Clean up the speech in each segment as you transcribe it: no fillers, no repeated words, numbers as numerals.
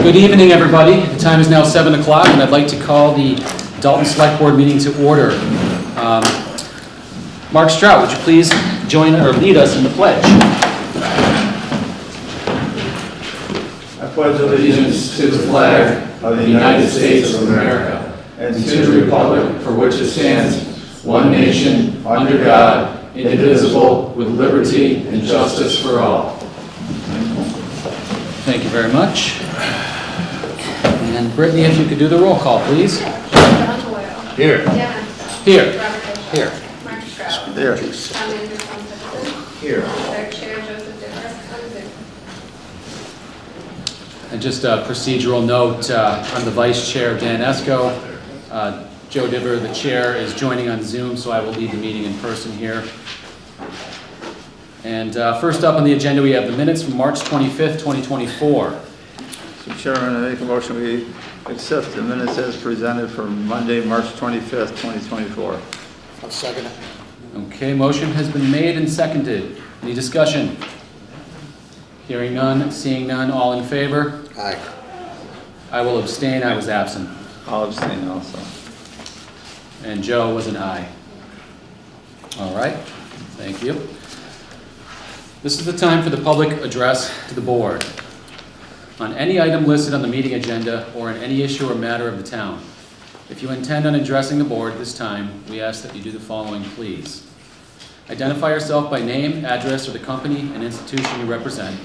Good evening, everybody. The time is now 7 o'clock, and I'd like to call the Dalton Select Board meeting to order. Mark Strout, would you please join or lead us in the pledge? I pledge allegiance to the flag of the United States of America and to the republic for which it stands, one nation, under God, indivisible, with liberty and justice for all. Thank you very much. And Brittany, if you could do the roll call, please. Here. Here. Here. Mark Strout. There. Town Manager Tom Simpson. Here. Third Chair Joseph Dicker on Zoom. And just a procedural note, I'm the Vice Chair, Dan Esco. Joe Diver, the Chair, is joining on Zoom, so I will lead the meeting in person here. And first up on the agenda, we have the minutes from March 25th, 2024. Mr. Chairman, I make a motion we accept the minutes as presented for Monday, March 25th, 2024. I'll second it. Okay, motion has been made and seconded. Any discussion? Hearing none, seeing none, all in favor? Aye. I will abstain, I was absent. I'll abstain also. And Joe was an aye. All right, thank you. This is the time for the public address to the board on any item listed on the meeting agenda or on any issue or matter of the town. If you intend on addressing the board this time, we ask that you do the following, please. Identify yourself by name, address, or the company and institution you represent.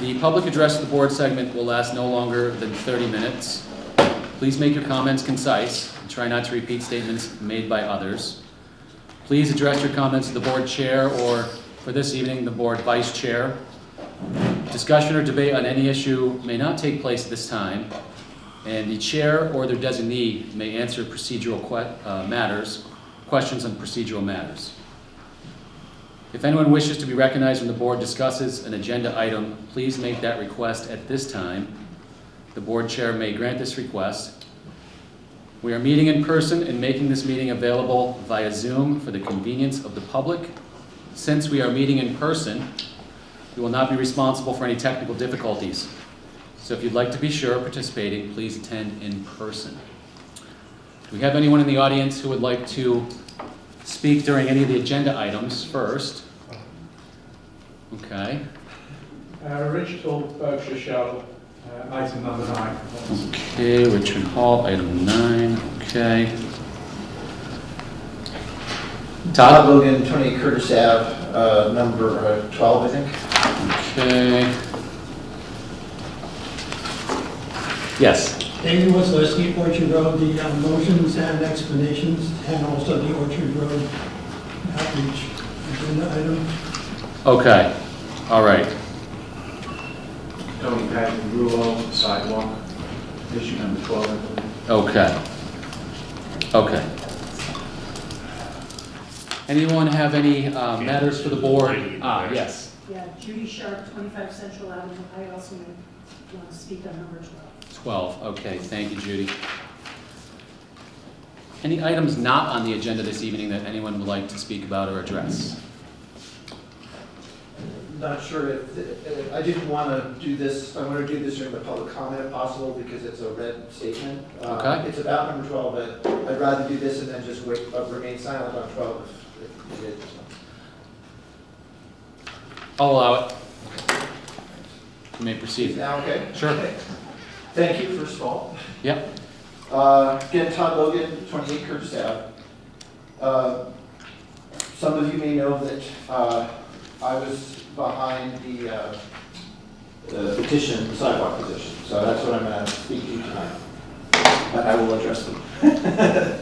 The public address to the board segment will last no longer than 30 minutes. Please make your comments concise and try not to repeat statements made by others. Please address your comments to the board chair or, for this evening, the board vice chair. Discussion or debate on any issue may not take place at this time, and the chair or their designee may answer procedural questions on procedural matters. If anyone wishes to be recognized when the board discusses an agenda item, please make that request at this time. The board chair may grant this request. We are meeting in person and making this meeting available via Zoom for the convenience of the public. Since we are meeting in person, we will not be responsible for any technical difficulties. So if you'd like to be sure of participating, please attend in person. Do we have anyone in the audience who would like to speak during any of the agenda items first? Okay. Richard Hall, Berkshire Shell, item number 9. Okay, Richard Hall, item 9. Okay. Todd Logan, 20 Curtis Ave, number 12, I think. Okay. Yes. David Wesleski, Orchard Road, the motions and explanations, and also the Orchard Road outreach agenda item. Okay. All right. Tony Patton, Rulo, sidewalk, issue number 12, I believe. Okay. Okay. Anyone have any matters for the board? Yes. Yeah, Judy Sharp, 25 Central Avenue. I also want to speak on number 12. 12. Okay, thank you, Judy. Any items not on the agenda this evening that anyone would like to speak about or address? Not sure if, I didn't want to do this, I want to do this during the public comment if possible because it's a red statement. Okay. It's about number 12, but I'd rather do this and then just wait, remain silent on 12 if needed. I'll allow it. You may proceed. Now, okay? Sure. Okay. Thank you, first of all. Yep. Again, Todd Logan, 28 Curtis Ave. Some of you may know that I was behind the petition, the sidewalk petition, so that's what I'm going to speak to you tonight. But I will address them.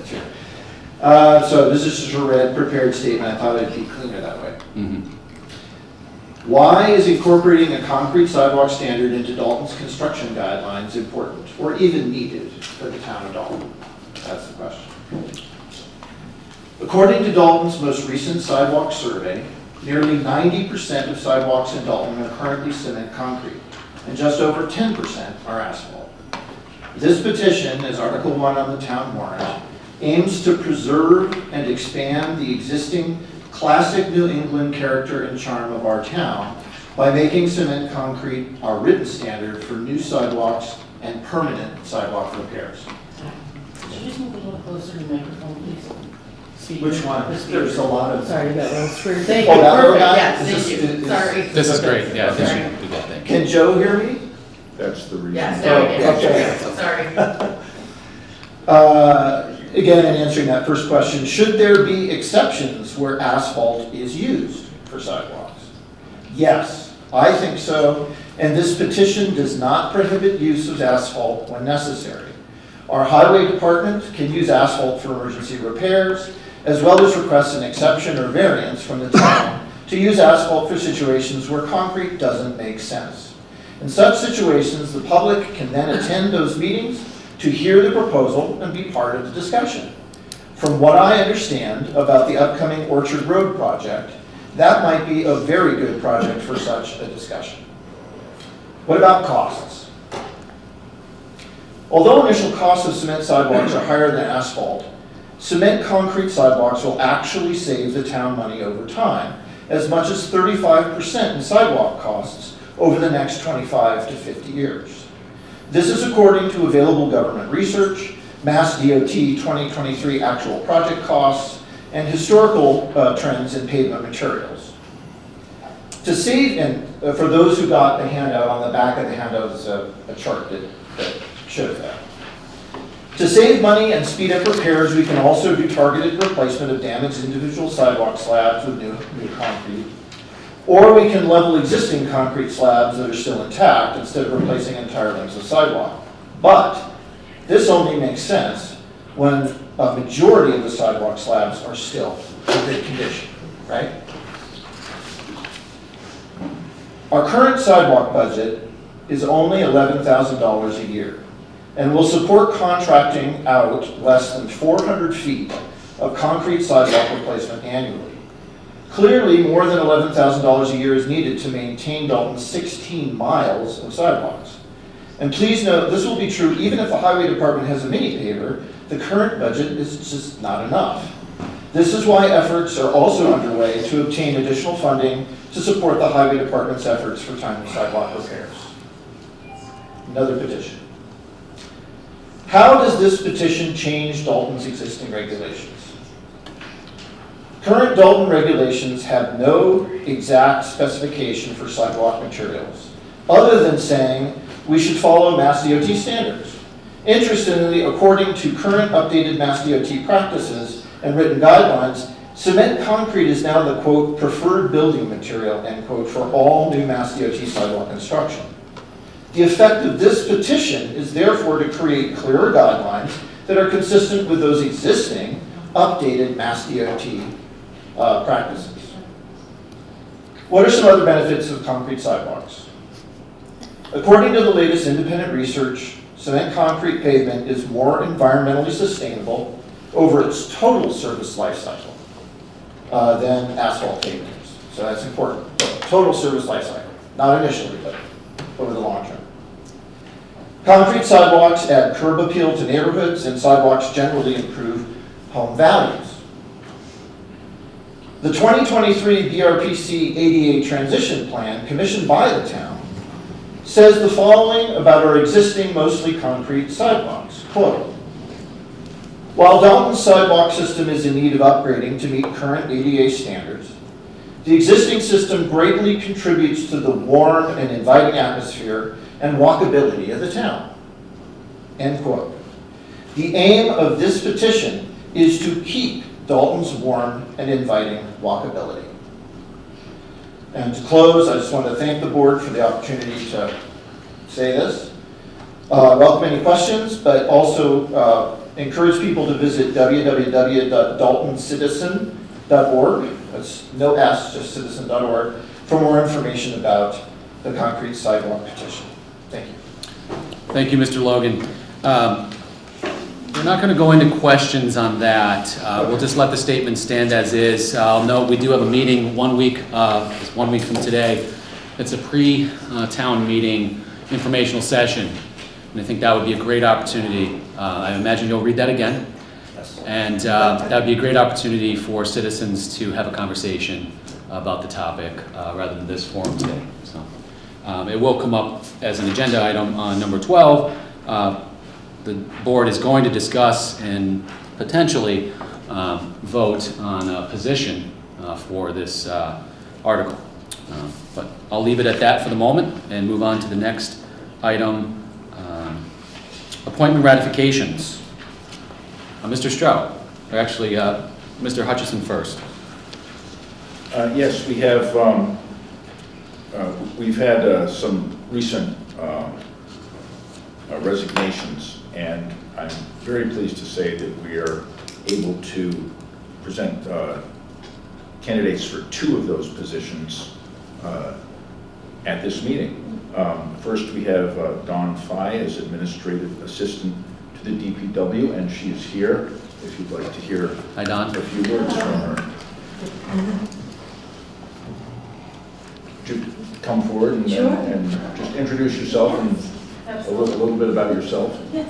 Sure. So this is just a red prepared statement. I thought it'd be cleaner that way. Mm-hmm. Why is incorporating a concrete sidewalk standard into Dalton's construction guidelines important, or even needed for the town of Dalton? That's the question. According to Dalton's most recent sidewalk survey, nearly 90% of sidewalks in Dalton are currently cement concrete, and just over 10% are asphalt. This petition, as Article 1 on the town warrant, aims to preserve and expand the existing classic New England character and charm of our town by making cement concrete our written standard for new sidewalks and permanent sidewalk repairs. Could you just move a little closer to the microphone, please? Speaker. Which one? The speaker. There's a lot of. Sorry, that was weird. Thank you. Oh, that little Perfect. guy? Yes, Is thank this- you. is- Sorry. This is great, yeah, this Sorry. should be good, thank you. Can Joe hear me? That's the reason. Yes, now we Okay. can. Sorry. Again, in answering that first question, should there be exceptions where asphalt is used for sidewalks? Yes, I think so, and this petition does not prohibit use of asphalt when necessary. Our highway department can use asphalt for emergency repairs, as well as request an exception or variance from the town to use asphalt for situations where concrete doesn't make sense. In such situations, the public can then attend those meetings to hear the proposal and be part of the discussion. From what I understand about the upcoming Orchard Road project, that might be a very good project for such a discussion. What about costs? Although initial costs of cement sidewalks are higher than asphalt, cement concrete sidewalks will actually save the town money over time, as much as 35% in sidewalk costs over the next 25 to 50 years. This is according to available government research, Mass DOT 2023 actual project costs, and historical trends in pavement materials. To save, and for those who got the handout, on the back of the handout is a chart that shows that. To save money and speed up repairs, we can also do targeted replacement of damaged individual sidewalk slabs with new concrete. Or we can level existing concrete slabs that are still intact instead of replacing entire lengths of sidewalk. But this only makes sense when a majority of the sidewalk slabs are still in good condition, right? Our current sidewalk budget is only $11,000 a year and will support contracting out less than 400 feet of concrete sidewalk replacement annually. Clearly, more than $11,000 a year is needed to maintain Dalton's 16 miles of sidewalks. And please note, this will be true even if the highway department has a mini paver. The current budget is just not enough. This is why efforts are also underway to obtain additional funding to support the highway department's efforts for timely sidewalk repairs. Another petition. How does this petition change Dalton's existing regulations? Current Dalton regulations have no exact specification for sidewalk materials, other than saying we should follow Mass DOT standards. Interestingly, according to current updated Mass DOT practices and written guidelines, cement concrete is now the, quote, preferred building material, end quote, for all new Mass DOT sidewalk construction. The effect of this petition is therefore to create clearer guidelines that are consistent with those existing updated Mass DOT practices. What are some other benefits of concrete sidewalks? According to the latest independent research, cement concrete pavement is more environmentally sustainable over its total service life cycle than asphalt pavement is. So that's important. Total service life cycle, not initially, but over the long term. Concrete sidewalks add curb appeal to neighborhoods, and sidewalks generally improve home values. The 2023 BRPC ADA transition plan, commissioned by the town, says the following about our existing mostly concrete sidewalks. Quote, while Dalton's sidewalk system is in need of upgrading to meet current ADA standards, the existing system greatly contributes to the warm and inviting atmosphere and walkability of the town. End quote. The aim of this petition is to keep Dalton's warm and inviting walkability. And to close, I just want to thank the board for the opportunity to say this. Welcome any questions, but also encourage people to visit www.daltoncitizen.org. That's no S, just citizen.org, for more information about the concrete sidewalk petition. Thank you. Thank you, Mr. Logan. We're not going to go into questions on that. We'll just let the statement stand as is. I'll note we do have a meeting 1 week, it's 1 week from today. It's a pre-town meeting informational session. And I think that would be a great opportunity. I imagine you'll read that again. Yes. And that would be a great opportunity for citizens to have a conversation about the topic rather than this forum today. So it will come up as an agenda item on number 12. The board is going to discuss and potentially vote on a position for this article. But I'll leave it at that for the moment and move on to the next item, appointment ratifications. Mr. Stroud, or actually Mr. Hutchison first. Yes, we have. We've had some recent resignations, and I'm very pleased to say that we are able to present candidates for 2 of those positions at this meeting. First, we have Dawn Fye as Administrative Assistant to the DPW, and she is here if you'd like to hear Hi, Dawn. a few words from her. Would you come forward and, Sure. and just introduce yourself and a little bit about yourself? Yes.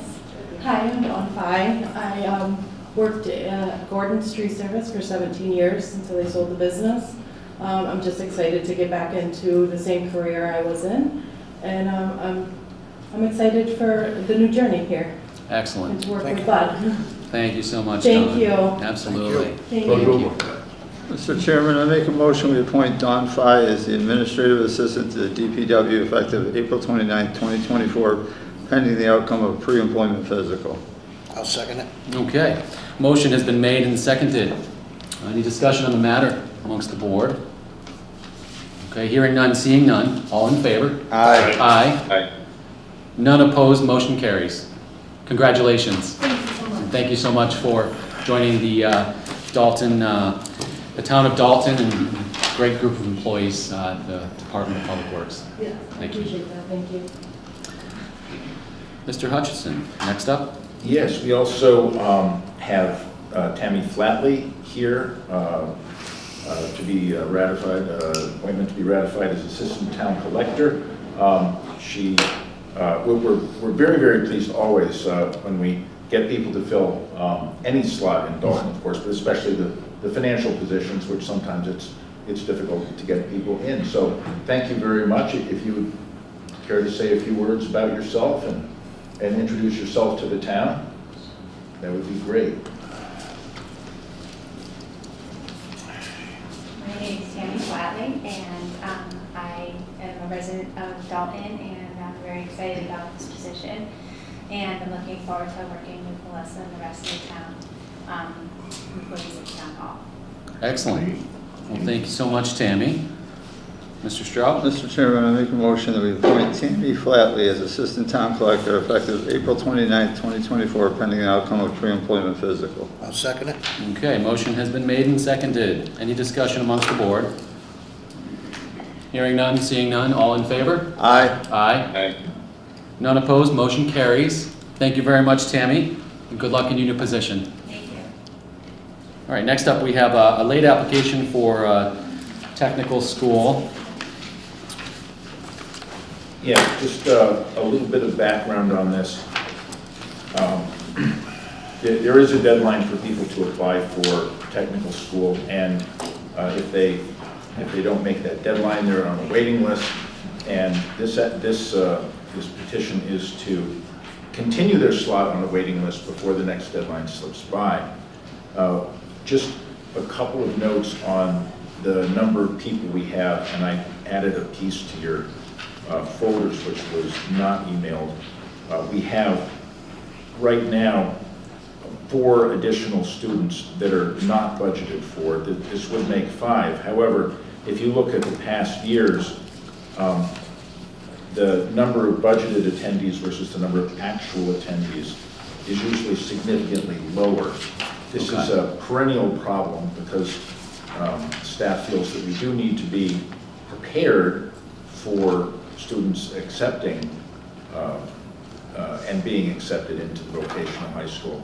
Hi, I'm Dawn Fye. I worked at Gordon's Tree Service for 17 years until they sold the business. I'm just excited to get back into the same career I was in, and I'm excited for the new journey here Excellent. and to work with Bud. Thank you so much, Thank Dawn. you. Absolutely. Thank you. Mr. Chairman, I make a motion we appoint Dawn Fye as the Administrative Assistant to the DPW effective April 29, 2024, pending the outcome of a pre-employment physical. I'll second it. Okay. Motion has been made and seconded. Any discussion on the matter amongst the board? Okay, hearing none, seeing none. All in favor? Aye. Aye. Aye. None opposed, motion carries. Congratulations. Thank you so much. And thank you so much for joining the Dalton, the town of Dalton, and great group of employees at the Department of Public Works. Yeah, I Thank you. appreciate that. Thank you. Mr. Hutchison, next up. Yes, we also have Tammy Flatley here to be ratified, appointment to be ratified as Assistant Town Collector. We're very, very pleased always when we get people to fill any slot in Dalton, of course, but especially the financial positions, which sometimes it's difficult to get people in. So thank you very much. If you would care to say a few words about yourself and introduce yourself to the town, that would be great. My name is Tammy Flatley, and I am a resident of Dalton, and I'm very excited about this position. And I'm looking forward to working with Melissa and the rest of the town, employees at Town Hall. Excellent. Well, thank you so much, Tammy. Mr. Stroud? Mr. Chairman, I make a motion that we appoint Tammy Flatley as Assistant Town Collector effective April 29, 2024, pending the outcome of pre-employment physical. I'll second it. Okay, motion has been made and seconded. Any discussion amongst the board? Hearing none, seeing none, all in favor? Aye. Aye. Aye. None opposed, motion carries. Thank you very much, Tammy, and good luck in your new position. Thank you. All right, next up we have a late application for technical school. Yeah, just a little bit of background on this. There is a deadline for people to apply for technical school, and if they don't make that deadline, they're on a waiting list. And this petition is to continue their slot on the waiting list before the next deadline slips by. Just a couple of notes on the number of people we have, and I added a piece to your folders which was not emailed. We have right now 4 additional students that are not budgeted for. This would make 5. However, if you look at the past years, the number of budgeted attendees versus the number of actual attendees is usually significantly lower. This is a perennial problem because staff feels that we do need to be prepared for students accepting and being accepted into the vocational high school.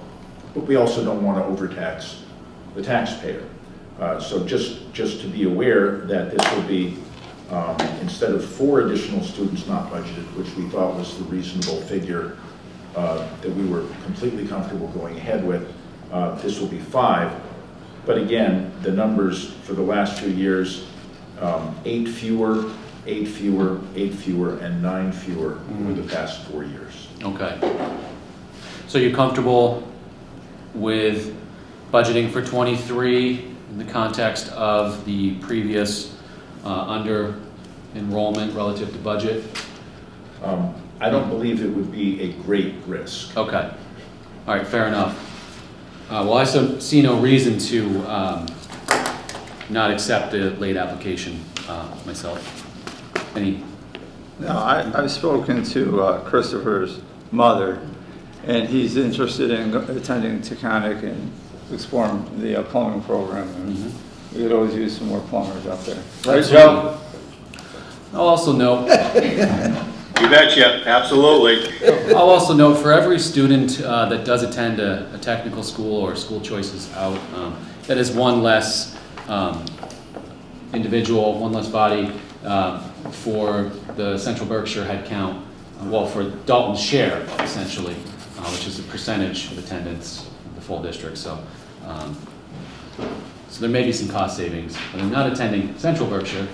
But we also don't want to overtax the taxpayer. So just to be aware that this will be, instead of 4 additional students not budgeted, which we thought was the reasonable figure that we were completely comfortable going ahead with, this will be 5. But again, the numbers for the last few years 8 fewer, 8 fewer, 8 fewer, and 9 fewer over the past 4 years. Okay. So you're comfortable with budgeting for 23 in the context of the previous under enrollment relative to budget? I don't believe it would be a great risk. Okay. All right, fair enough. Well, I see no reason to not accept the late application myself. Any? No, I've spoken to Christopher's mother, and he's interested in attending Taconic and exploring the plumbing program. And we could always use some more plumbers up there. Right, Joe? I'll also note, You betcha, absolutely. I'll also note for every student that does attend a technical school or school choices out, that is one less individual, one less body for the Central Berkshire head count, well, for Dalton's share, essentially, which is a percentage of attendance of the full district. So there may be some cost savings, but I'm not attending Central Berkshire.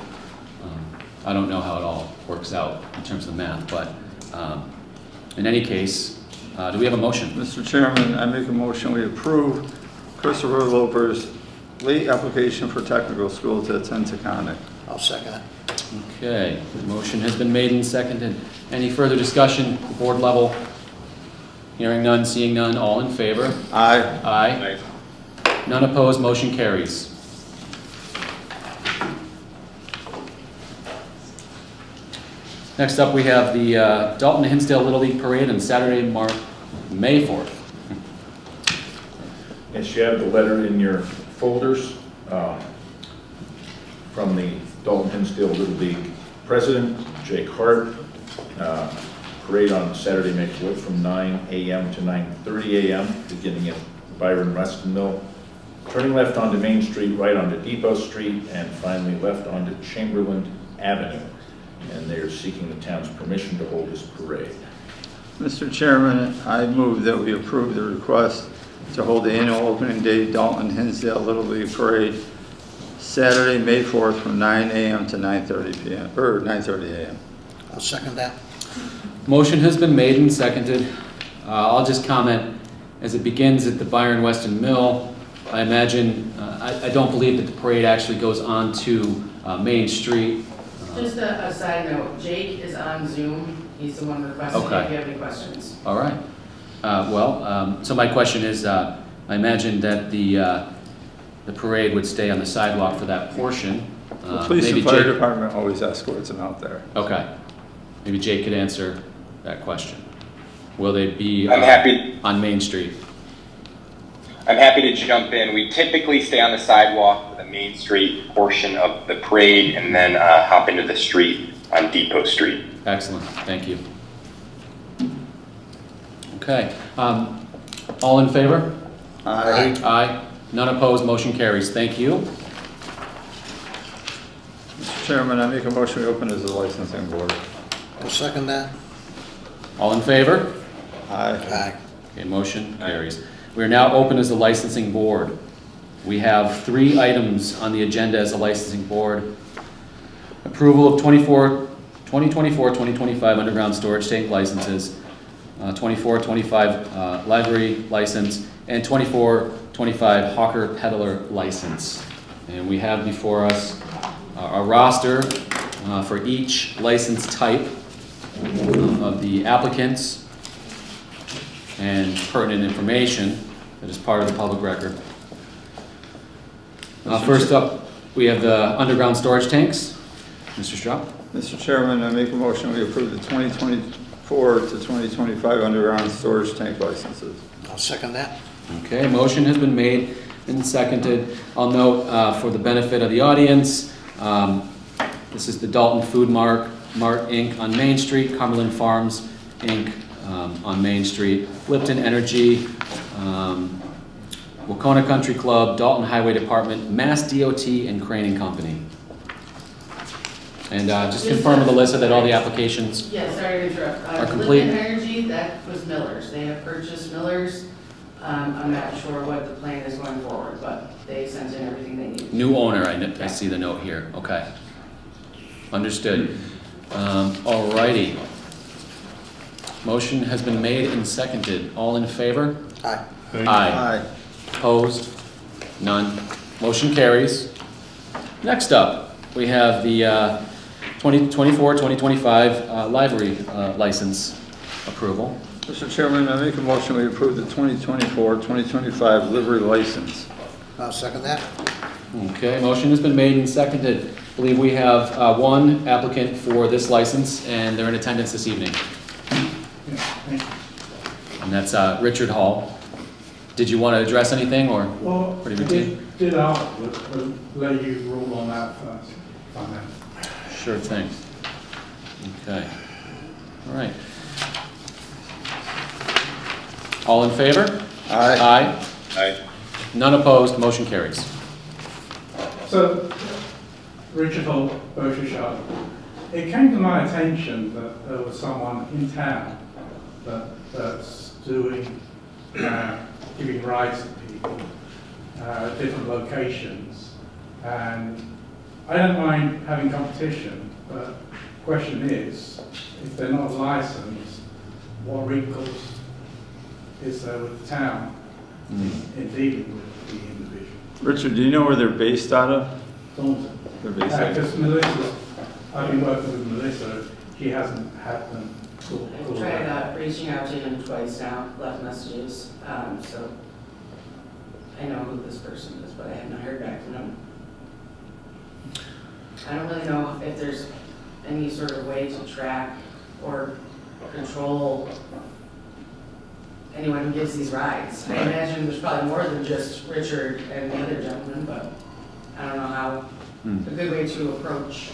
I don't know how it all works out in terms of the math, but in any case, do we have a motion? Mr. Chairman, I make a motion we approve Christopher Loper's late application for technical school to attend Taconic. I'll second it. Okay, the motion has been made and seconded. Any further discussion at the board level? Hearing none, seeing none, all in favor? Aye. Aye. None opposed, motion carries. Next up, we have the Dalton Hinsdale Little League Parade on Saturday, May 4th. Yes, you have the letter in your folders from the Dalton Hinsdale Little League President, Jake Hart. Parade on Saturday, May 4th from 9 a.m. to 9:30 a.m., beginning at Byron Reston Mill, turning left onto Main Street, right onto Depot Street, and finally left onto Chamberlain Avenue. And they are seeking the town's permission to hold this parade. Mr. Chairman, I move that we approve the request to hold the annual opening day Dalton Hinsdale Little League Parade Saturday, May 4th from 9 a.m. to 9:30 p.m. or 9:30 a.m. I'll second that. Motion has been made and seconded. I'll just comment, as it begins at the Byron Weston Mill, I imagine, I don't believe that the parade actually goes on to Main Street. Just a side note, Jake is on Zoom. He's the one requesting Okay. if you have any questions. All right. So my question is, I imagine that the parade would stay on the sidewalk for that portion. The police Maybe and fire Jake- department always escorts them out there. Okay. Maybe Jake could answer that question. Will they be I'm happy. on Main Street? I'm happy to jump in. We typically stay on the sidewalk for the Main Street portion of the parade and then hop into the street on Depot Street. Excellent. Thank you. Okay. All in favor? Aye. Aye. None opposed. Motion carries. Thank you. Mr. Chairman, I make a motion we open as a licensing board. I'll second that. All in favor? Aye. Aye. Okay, motion carries. We are now open as the licensing board. We have 3 items on the agenda as a licensing board. Approval of 2024-2025 underground storage tank licenses, 24-25 library license, and 24-25 hawker peddler license. And we have before us a roster for each license type of the applicants and pertinent information that is part of the public record. First up, we have the underground storage tanks. Mr. Straub? Mr. Chairman, I make a motion we approve the 2024 to 2025 underground storage tank licenses. I'll second that. Okay, motion has been made and seconded. I'll note for the benefit of the audience, this is the Dalton Food Mart Inc. on Main Street, Cumberland Farms Inc. On Main Street, Lipton Energy, Wacona Country Club, Dalton Highway Department, Mass DOT, and Crane & Company. And just confirm with Alyssa that all the applications Yeah, sorry to interrupt. are complete. Lipton Energy, that was Miller's. They have purchased Miller's. I'm not sure what the plan is going forward, but they sent in everything they need. New owner, I see the note here, okay. Understood. All righty. Motion has been made and seconded. All in favor? Aye. Aye. Opposed? None. Motion carries. Next up, we have the 2024-2025 library license approval. Mr. Chairman, I make a motion we approve the 2024-2025 livery license. I'll second that. Okay, motion has been made and seconded. I believe we have one applicant for this license, and they're in attendance this evening. Yeah, thank you. And that's Richard Hall. Did you want to address anything, or Well, I pretty routine? did ask, but we'll let you rule on that first. if I may. Sure thing. Okay. All right. All in favor? Aye. Aye. Aye. None opposed, motion carries. So, Richard Holt, Berkshire Shire. It came to my attention that there was someone in town that's doing, giving rides to people, different locations. And I don't mind having competition, but the question is, if they're not licensed, what recourse is there with the town in dealing with the individual? Richard, do you know where they're based out of? Thornton. They're based out of? Because Melissa, I've been working with Melissa, she hasn't had them call I've tried reaching out to him twice now, left messages, so I know who this person is, but I have not heard back from him. I don't really know if there's any sort of way to track or control anyone who gives these rides. I imagine there's probably more than just Richard and the other gentleman, but I don't know how, a good way to approach.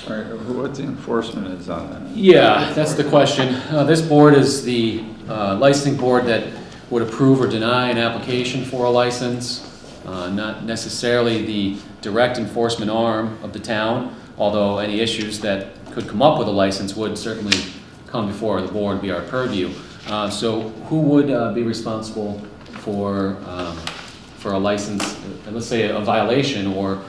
All right, what the enforcement is on that? Yeah, that's the question. This board is the licensing board that would approve or deny an application for a license, not necessarily the direct enforcement arm of the town, although any issues that could come up with a license would certainly come before the board, be our purview. So who would be responsible for a license, let's say a violation, or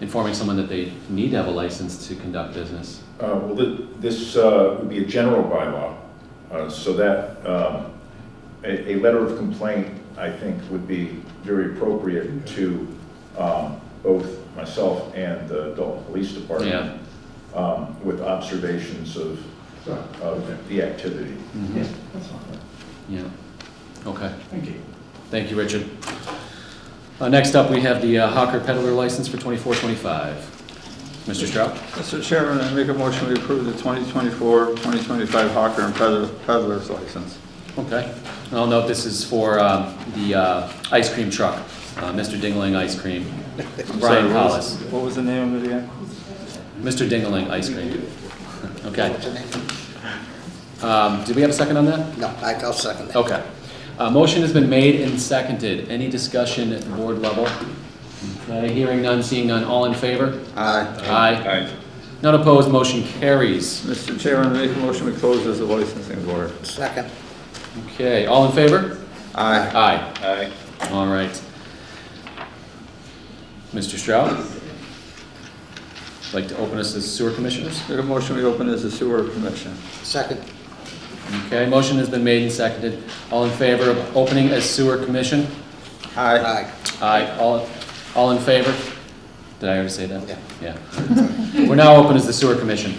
informing someone that they need to have a license to conduct business? Well, this would be a general bylaw, so that a letter of complaint, I think, would be very appropriate to both myself and the Dalton Police Department, with observations of the activity. Mm-hmm. Yeah, that's fine. Yeah. Okay. Thank you. Thank you, Richard. Next up, we have the hawker peddler license for 24-25. Mr. Stroud? Mr. Chairman, I make a motion we approve the 2024-2025 hawker and peddler's license. Okay. I'll note this is for the ice cream truck, Mr. Dingling Ice Cream, Brian Collis. What was the name of it again? Mr. Dingling Ice Cream. Okay. Did we have a second on that? No, I'll second that. Okay. Motion has been made and seconded. Any discussion at the board level? Okay, hearing none, seeing none. All in favor? Aye. Aye. None opposed, motion carries. Mr. Chairman, I make a motion we close as a licensing board. Second. Okay, all in favor? Aye. Aye. Aye. All right. Mr. Stroud? Like to open us as sewer commissioners? Make a motion we open as a sewer commission. Second. Okay, motion has been made and seconded. All in favor of opening as sewer commission? Aye. Aye. Aye. All in favor? Did I already say that? Yeah. Yeah. We're now open as the sewer commission.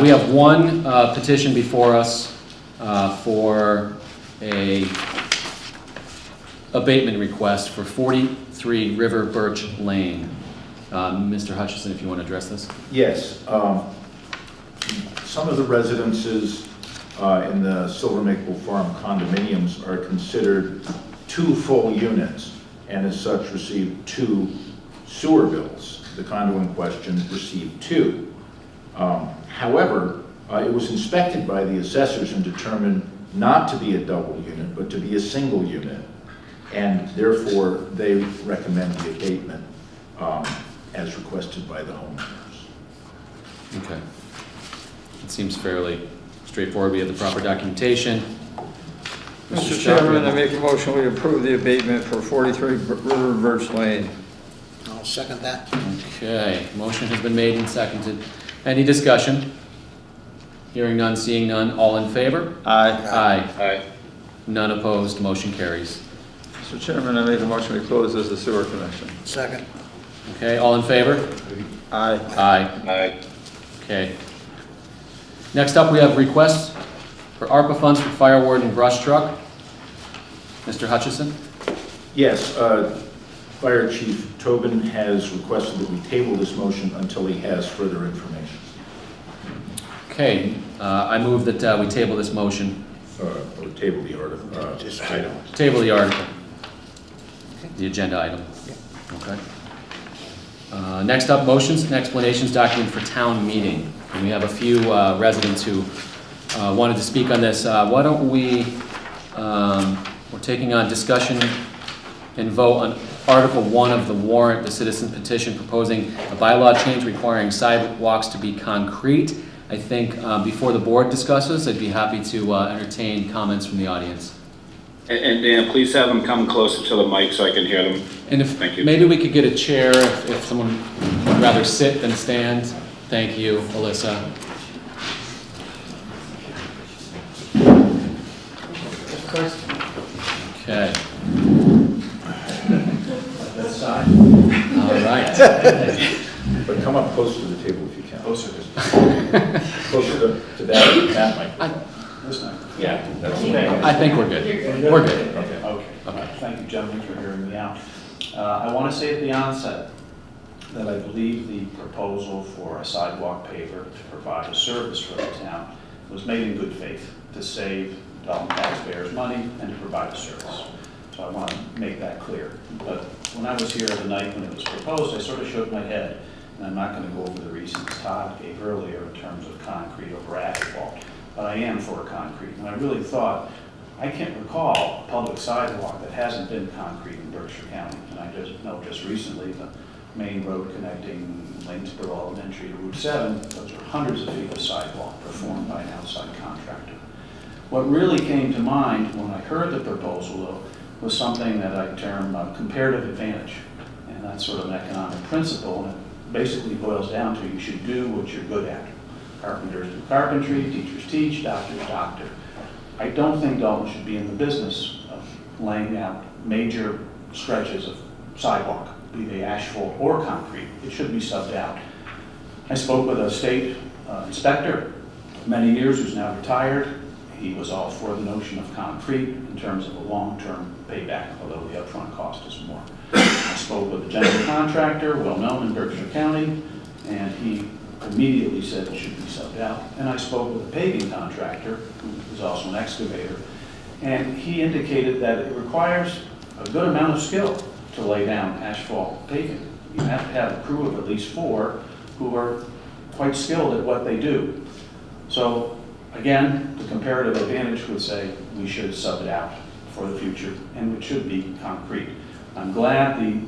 We have one petition before us for a abatement request for 43 River Birch Lane. Mr. Hutchison, if you want to address this. Yes. Some of the residences in the Silver Maple Farm condominiums are considered 2 full units, and as such receive 2 sewer bills. The condo in question received 2. However, it was inspected by the assessors and determined not to be a double unit, but to be a single unit, and therefore they recommend the abatement as requested by the homeowners. Okay. It seems fairly straightforward. We have the proper documentation. Mr. Chairman, I make a motion we approve the abatement for 43 River Birch Lane. I'll second that. Okay, motion has been made and seconded. Any discussion? Hearing none, seeing none, all in favor? Aye. Aye. Aye. None opposed, motion carries. Mr. Chairman, I make a motion we close as the sewer commission. Second. Okay, all in favor? Aye. Aye. Aye. Okay. Next up, we have requests for ARPA funds for fire warden brush truck. Mr. Hutchison? Yes, Fire Chief Tobin has requested that we table this motion until he has further information. Okay, I move that we table this motion. Or table the article, item. Table the article. The agenda item. Okay. Next up, motions and explanations document for town meeting. And we have a few residents who wanted to speak on this. Why don't we, we're taking on discussion and vote on Article 1 of the warrant, the citizen petition proposing a bylaw change requiring sidewalks to be concrete. I think before the board discusses, I'd be happy to entertain comments from the audience. And Dan, please have them come closer to the mic so I can hear them. And if Thank you. maybe we could get a chair if someone would rather sit than stand. Thank you, Alyssa. Of course. Okay. That side. All right. But come up close to the table if you can. Closer to. Closer to that mic. This night. Yeah, that's I think we're good. We're good. Okay. Okay. Thank you, gentlemen, for hearing me out. I want to say at the onset that I believe the proposal for a sidewalk paver to provide a service for the town was made in good faith to save Dalton taxpayers money and to provide a service. So I want to make that clear. But when I was here the night when it was proposed, I sort of shook my head. And I'm not going to go over the reasons Todd gave earlier in terms of concrete over asphalt. But I am for concrete. And I really thought, I can't recall a public sidewalk that hasn't been concrete in Berkshire County. And I just know just recently the main road connecting Lanesboro Elementary to Route 7, those are hundreds of feet of sidewalk performed by an outside contractor. What really came to mind when I heard the proposal, though, was something that I term comparative advantage. And that's sort of an economic principle. And it basically boils down to you should do what you're good at. Carpenters do carpentry, teachers teach, doctors doctor. I don't think Dalton should be in the business of laying out major stretches of sidewalk, be they asphalt or concrete. It should be subbed out. I spoke with a state inspector of many years who's now retired. He was all for the notion of concrete in terms of a long-term payback, although the upfront cost is more. I spoke with a general contractor, well-known in Berkshire County, and he immediately said it should be subbed out. And I spoke with a paving contractor, who is also an excavator, and he indicated that it requires a good amount of skill to lay down asphalt paving. You have to have a crew of at least 4 who are quite skilled at what they do. So again, the comparative advantage would say we should sub it out for the future, and it should be concrete. I'm glad the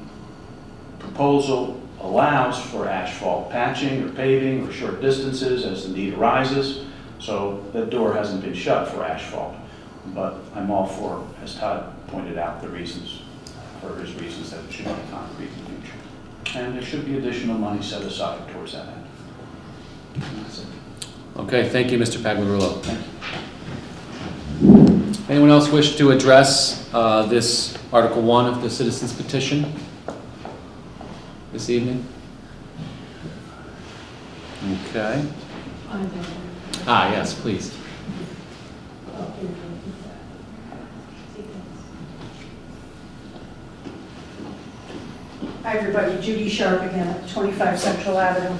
proposal allows for asphalt patching or paving or short distances as the need arises, so that door hasn't been shut for asphalt. But I'm all for, as Todd pointed out, the reasons, for his reasons that it should be concrete in the future. And there should be additional money set aside towards that end. And that's it. Okay, thank you, Mr. Pagliarulo. Thank you. Anyone else wish to address this Article 1 of the citizens petition this evening? Okay. Yes, please. Hi, everybody. Judy Sharp again at 25 Central Avenue.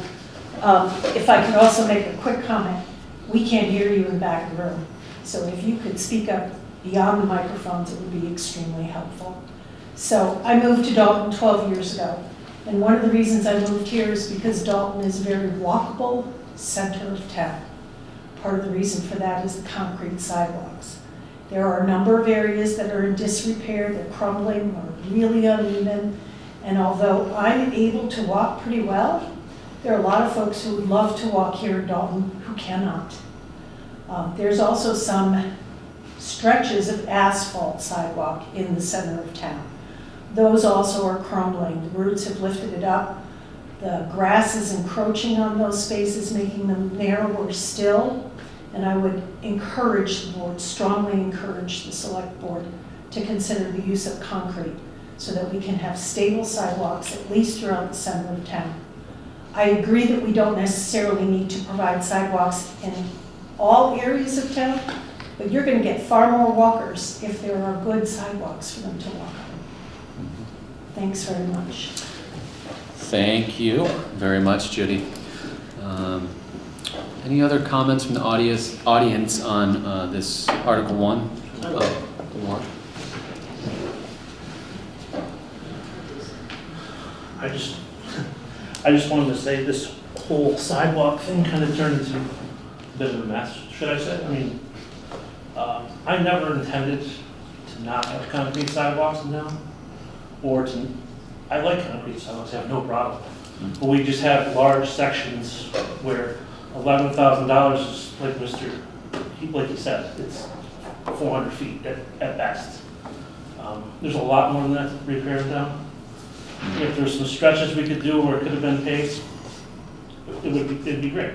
If I could also make a quick comment, we can't hear you in the back of the room. So if you could speak up beyond the microphones, it would be extremely helpful. So I moved to Dalton 12 years ago. And one of the reasons I moved here is because Dalton is a very walkable center of town. Part of the reason for that is the concrete sidewalks. There are a number of areas that are in disrepair, they're crumbling or really uneven. And although I'm able to walk pretty well, there are a lot of folks who would love to walk here in Dalton who cannot. There's also some stretches of asphalt sidewalk in the center of town. Those also are crumbling. The roots have lifted it up. The grass is encroaching on those spaces, making them narrower still. And I would encourage the board, strongly encourage the select board to consider the use of concrete so that we can have stable sidewalks, at least throughout the center of town. I agree that we don't necessarily need to provide sidewalks in all areas of town, but you're going to get far more walkers if there are good sidewalks for them to walk on. Thanks very much. Thank you very much, Judy. Any other comments from the audience on this Article 1 of the warrant? I just wanted to say this whole sidewalk thing kind of turned into a bit of a mess, should I say? I mean, I never intended to not have concrete sidewalks in town, I like concrete sidewalks, I have no problem. But we just have large sections where $11,000 is, like he said, it's 400 feet at best. There's a lot more than that to repair in town. If there's some stretches we could do where it could have been paved, it'd be great.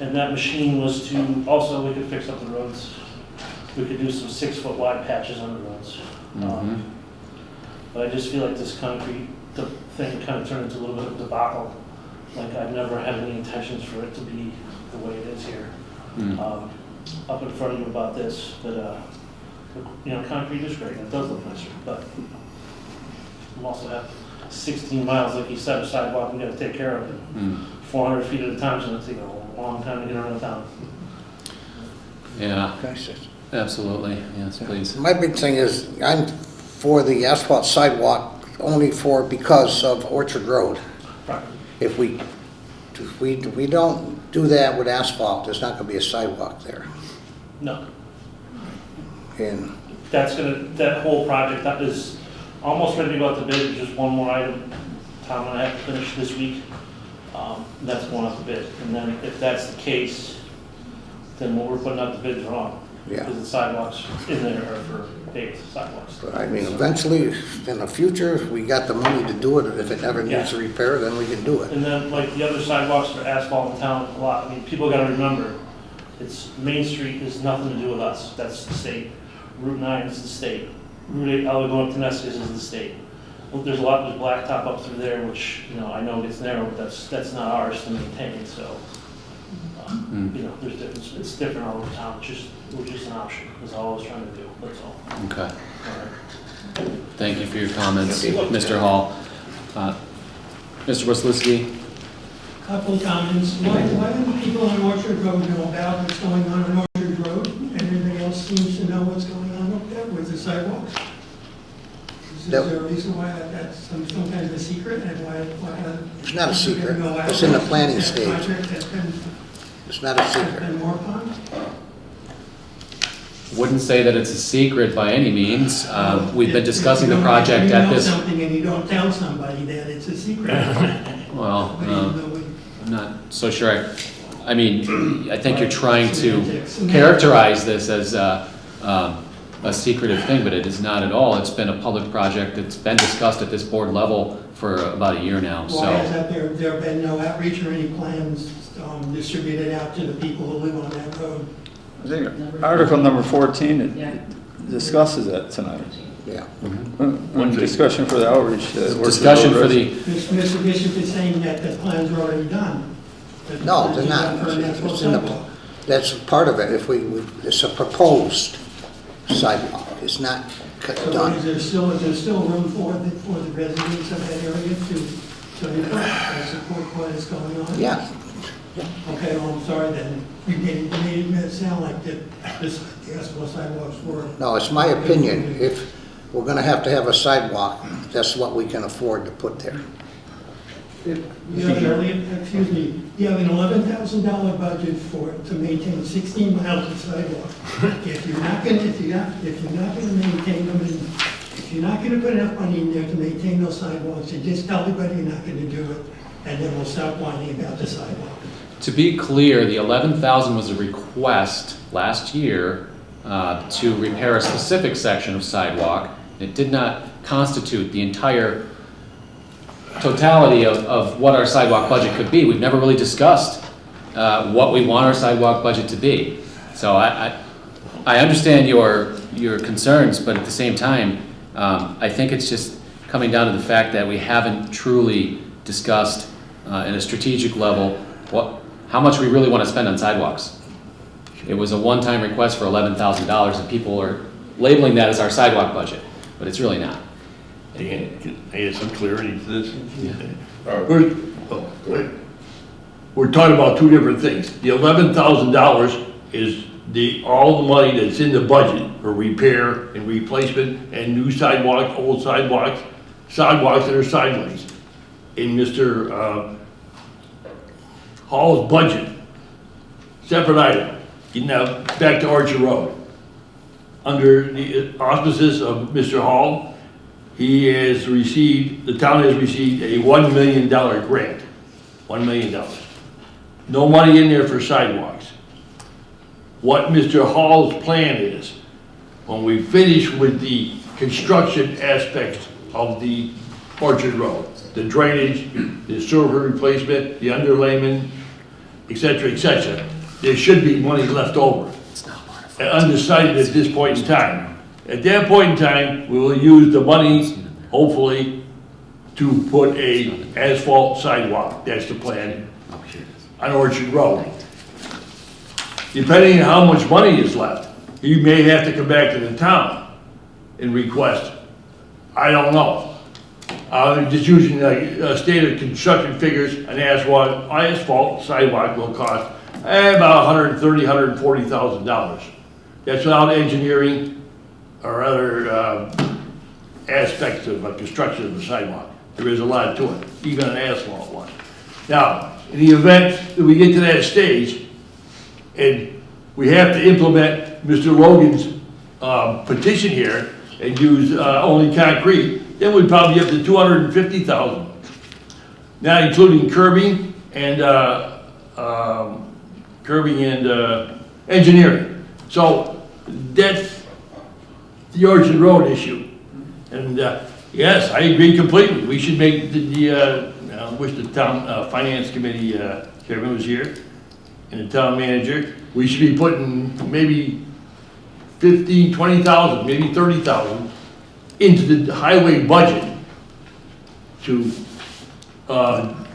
And that machine was to, also we could fix up the roads. We could do some 6-foot wide patches on the roads. But I just feel like this concrete thing kind of turned into a little bit of a debacle. Like I've never had any intentions for it to be the way it is here. Up in front of you about this, but concrete is great. It does look nicer, but we also have 16 miles, like you said, of sidewalk we got to take care of it. 400 feet at a time is going to take a long time to get around town. Yeah, Okay, so absolutely. Yes, please. my big thing is, I'm for the asphalt sidewalk only because of Orchard Road. Right. If we don't do that with asphalt, there's not going to be a sidewalk there. No. And That whole project, that is almost ready to go out to bid. Just one more item Tom and I have to finish this week. That's going out to bid. And then if that's the case, then what we're putting out the bid is wrong. Yeah. Because the sidewalks in there are for paved sidewalks. But I mean, eventually, in the future, if we got the money to do it, if it ever needs Yeah. a repair, then we can do it. And then like the other sidewalks for asphalt in town, a lot. I mean, people got to remember, Main Street is nothing to do with us. That's the state. Route 9 is the state. Route 8, all the way going up to Nescas is the state. Well, there's blacktop up through there, which, I know gets narrow, but that's not ours to maintain, so, there's difference. It's different all over town. We're just an option, is all I was trying to do, that's all. Okay. All right. Thank you for your comments, Mr. Hall. Mr. Wesliski? Couple comments. Why don't the people on Orchard Road know about what's going on Orchard Road? Everybody else seems to know what's going on up there with the sidewalks. Is there a reason why that's some kind of a secret, and why It's not a secret. know It's in the about planning that stage. project has been It's not a secret. worked on? Wouldn't say that it's a secret by any means. We've been discussing the project at this. You know something and you don't tell somebody that it's a secret. Well, I'm not so sure. I think you're trying to characterize this as a secretive thing, but it is not at all. It's been a public project. It's been discussed at this board level for about a year now. Why has that there been no outreach or any plans distributed out to the people who live on that road? I think Article number 14 it discusses that tonight. Yeah. When discussion for the outreach. Discussion for the. Mr. Bishop is saying that the plans are already done. No, they're not. It's in that's part of it. It's a proposed sidewalk. It's not done. Is there still room for the residents of that area to support what is going on? Yeah. Okay, well, I'm sorry then. You made it sound like the asphalt sidewalks were. No, it's my opinion. If we're going to have a sidewalk, that's what we can afford to put there. Excuse me, you have an $11,000 budget to maintain 16 miles of sidewalk. If you're not going to maintain them, and if you're not going to put enough money in there to maintain those sidewalks, you just tell everybody you're not going to do it, and then we'll stop whining about the sidewalk. To be clear, the $11,000 was a request last year to repair a specific section of sidewalk. It did not constitute the entire totality of what our sidewalk budget could be. We've never really discussed what we want our sidewalk budget to be. So I understand your concerns, but at the same time, I think it's just coming down to the fact that we haven't truly discussed in a strategic level how much we really want to spend on sidewalks. It was a one-time request for $11,000, and people are labeling that as our sidewalk budget, but it's really not. Can I get some clarity to this? All right. Go ahead. We're talking about two different things. The $11,000 is all the money that's in the budget for repair and replacement and new sidewalks, old sidewalks that are sideways. In Mr. Hall's budget, separate item, now back to Orchard Road. Under the auspices of Mr. Hall, the town has received a $1 million grant. $1 million. No money in there for sidewalks. What Mr. Hall's plan is, when we finish with the construction aspects of the Orchard Road, the drainage, the sewer replacement, the underlayment, etc., there should be money left over. Undecided at this point in time. At that point in time, we will use the money, hopefully, to put a asphalt sidewalk. That's the plan on Orchard Road. Depending on how much money is left, you may have to come back to the town and request. I don't know. Just using standard construction figures, an asphalt sidewalk will cost about $130,000, $140,000. That's without engineering or other aspects of construction of the sidewalk. There is a lot to it, even an asphalt one. Now, in the event that we get to that stage and we have to implement Mr. Logan's petition here and use only concrete, then we'd probably up to $250,000. Not including curbing and engineering. So that's the Orchard Road issue. And yes, I agree completely. We should make I wish the town finance committee chairman was here and the town manager. We should be putting maybe 15, 20,000, maybe 30,000 into the highway budget to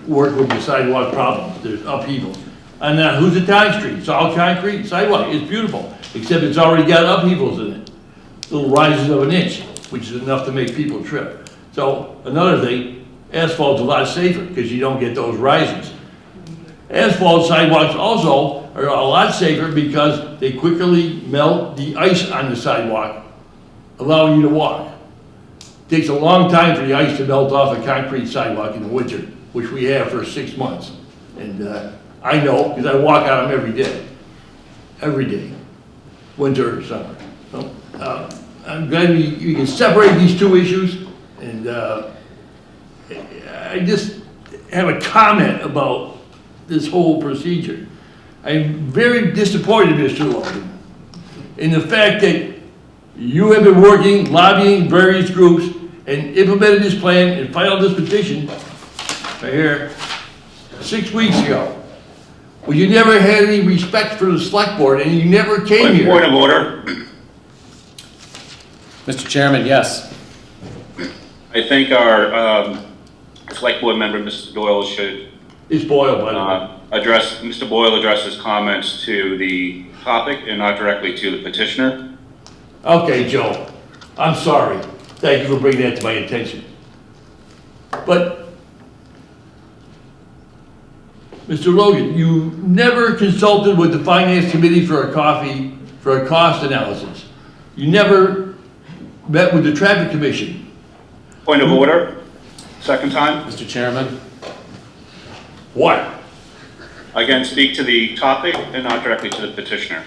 work with the sidewalk problems. There's upheaval. And who's the town street? It's all concrete sidewalk. It's beautiful, except it's already got upheavals in it. Little rises of an inch, which is enough to make people trip. So another thing, asphalt's a lot safer because you don't get those rises. Asphalt sidewalks also are a lot safer because they quickly melt the ice on the sidewalk, allowing you to walk. It takes a long time for the ice to melt off a concrete sidewalk in the winter, which we have for 6 months. And I know because I walk on them every day, winter or summer. So, I'm glad you can separate these two issues. And I just have a comment about this whole procedure. I'm very disappointed, Mr. Logan, in the fact that you have been working, lobbying various groups, and implemented this plan and filed this petition right here 6 weeks ago. Well, you never had any respect for the select board, and you never came here. Point of order. Mr. Chairman, yes. I think our select board member, Mr. Doyle, should It's Boyle, by the way. Mr. Boyle addresses comments to the topic and not directly to the petitioner. Okay, Joe, I'm sorry. Thank you for bringing that to my attention. But, Mr. Logan, you never consulted with the finance committee for a cost analysis. You never met with the traffic commission. Point of order. Second time. Mr. Chairman. What? Again, speak to the topic and not directly to the petitioner.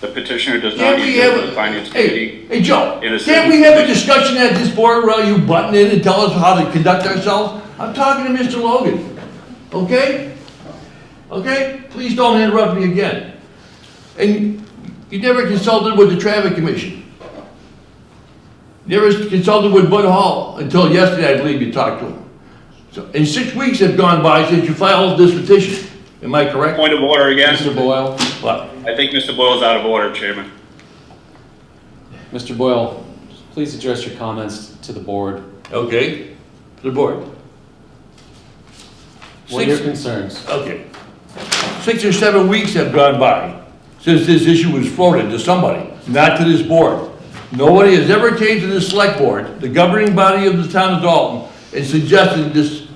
The petitioner does not need to go to the finance committee. Hey, Joe, can't we have a discussion at this board where you button in and tell us how to conduct ourselves? I'm talking to Mr. Logan, okay? Okay? Please don't interrupt me again. And you never consulted with the traffic commission. Never consulted with Bud Hall until yesterday, I believe you talked to him. So, and 6 weeks have gone by since you filed this petition. Am I correct? Point of order again. Mr. Boyle? What? I think Mr. Boyle's out of order, Chairman. Mr. Boyle, please address your comments to the board. Okay, to the board. What are your concerns? Okay. 6 or 7 weeks have gone by since this issue was floated to somebody, not to this board. Nobody has ever came to this select board, the governing body of the town of Dalton, and suggested this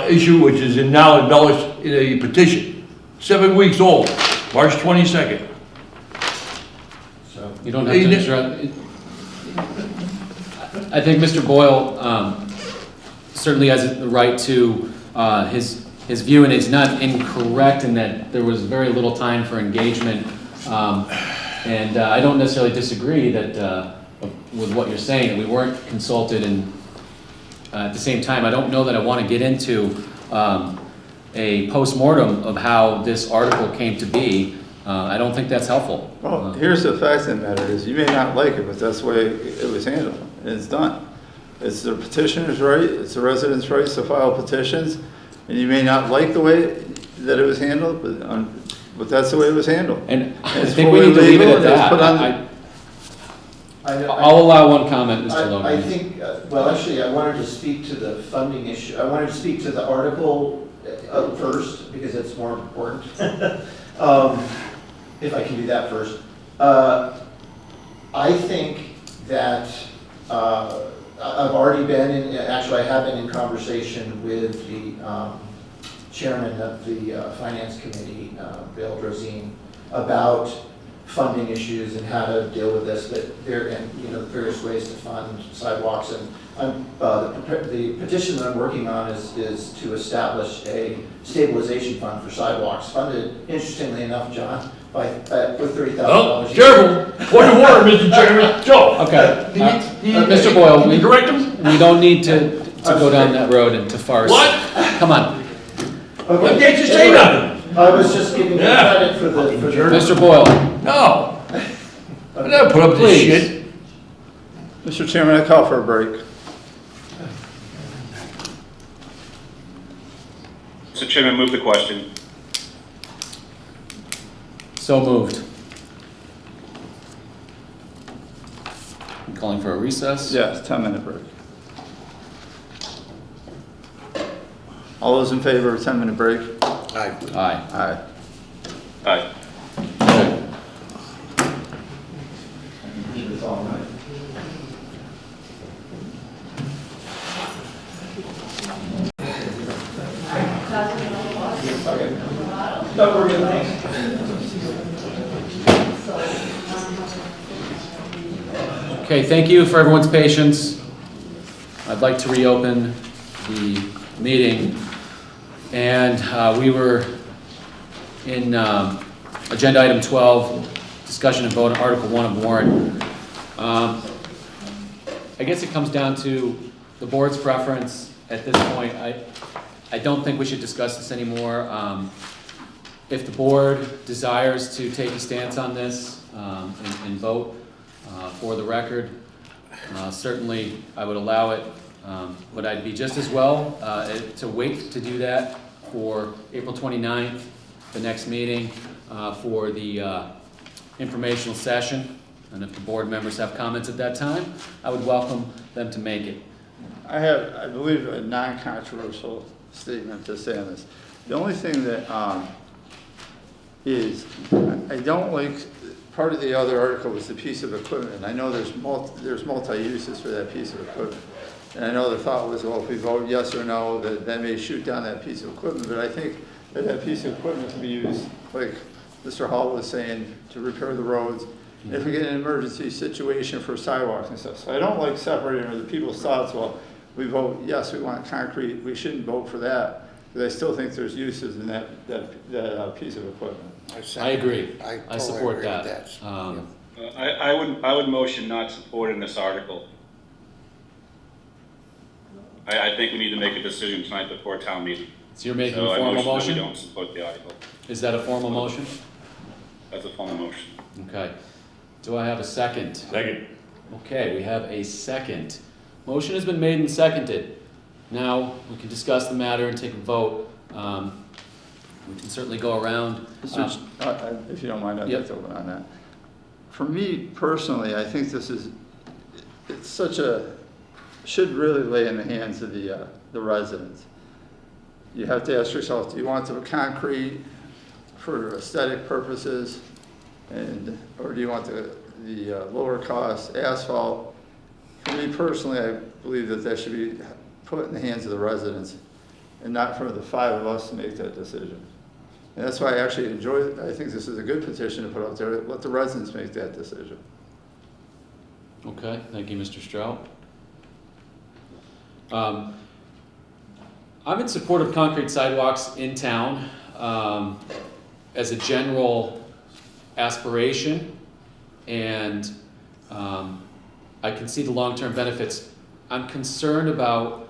issue, which is now embellished in a petition. 7 weeks old, March 22nd. So you don't have to address. I think Mr. Boyle certainly has the right to his view, and it's not incorrect in that there was very little time for engagement. And I don't necessarily disagree that with what you're saying, that we weren't consulted, and at the same time, I don't know that I want to get into a post-mortem of how this article came to be. I don't think that's helpful. Well, here's the fact of the matter is, you may not like it, but that's the way it was handled, and it's done. It's the petitioner's right, it's the residents' right to file petitions, and you may not like the way that it was handled, but that's the way it was handled. And I think we need to leave it at that. I'll allow one comment, Mr. Logan. I think, well, actually, I wanted to speak to the funding issue. I wanted to speak to the article first, because it's more important. If I can do that first. I think that I've already been in, actually I have been in conversation with the chairman of the Finance Committee, Bill Drozine, about funding issues and how to deal with this, but there, and various ways to fund sidewalks. And the petition that I'm working on is to establish a stabilization fund for sidewalks, funded, interestingly enough, John, with $30,000. Oh, careful! Point of order, Mr. Chairman. Joe. Okay. Mr. Boyle, can you correct him? We don't need to go down that road and to farce. What? Come on. Okay. Can't you say nothing? I was just giving you credit for the Mr. Boyle. No. I never put up this shit. Mr. Chairman, I call for a break. Mr. Chairman, move the question. So moved. I'm calling for a recess. Yes, 10-minute break. All those in favor of a 10-minute break? Aye. Aye. Aye. Aye. Keep this all night. Okay. No, we're good, thanks. Okay, thank you for everyone's patience. I'd like to reopen the meeting. And we were in agenda item 12, discussion and vote on Article 1 of warrant. I guess it comes down to the board's preference at this point. I don't think we should discuss this anymore. If the board desires to take a stance on this and vote for the record, certainly I would allow it. But I'd be just as well to wait to do that for April 29th, the next meeting, for the informational session. And if the board members have comments at that time, I would welcome them to make it. I have, I believe, a non-controversial statement to say on this. The only thing that is, I don't like, part of the other article was the piece of equipment. I know there's multi-uses for that piece of equipment. And I know the thought was, well, if we vote yes or no, that may shoot down that piece of equipment. But I think that piece of equipment can be used, like Mr. Hall was saying, to repair the roads. If we get an emergency situation for sidewalks and stuff. So I don't like separating or the people's thoughts, well, we vote yes, we want concrete, we shouldn't vote for that. Because I still think there's uses in that piece of equipment. I agree. I support agree with that. I would motion not supporting this article. I think we need to make a decision tonight before town meeting. So you're making a formal motion? We don't support the article. Is that a formal motion? That's a formal motion. Okay. Do I have a second? Second. Okay, we have a second. Motion has been made and seconded. now we can discuss the matter and take a vote. We can certainly go around. If you don't mind, I'd Yep. like to open on that. For me personally, I think it's such a, should really lay in the hands of the residents. You have to ask yourself, do you want the concrete for aesthetic purposes, or do you want the lower cost asphalt? For me personally, I believe that should be put in the hands of the residents and not for the 5 of us to make that decision. And that's why I actually enjoy it. I think this is a good petition to put out there. Let the residents make that decision. Okay, thank you, Mr. Strout. I'm in support of concrete sidewalks in town as a general aspiration, and I can see the long-term benefits. I'm concerned about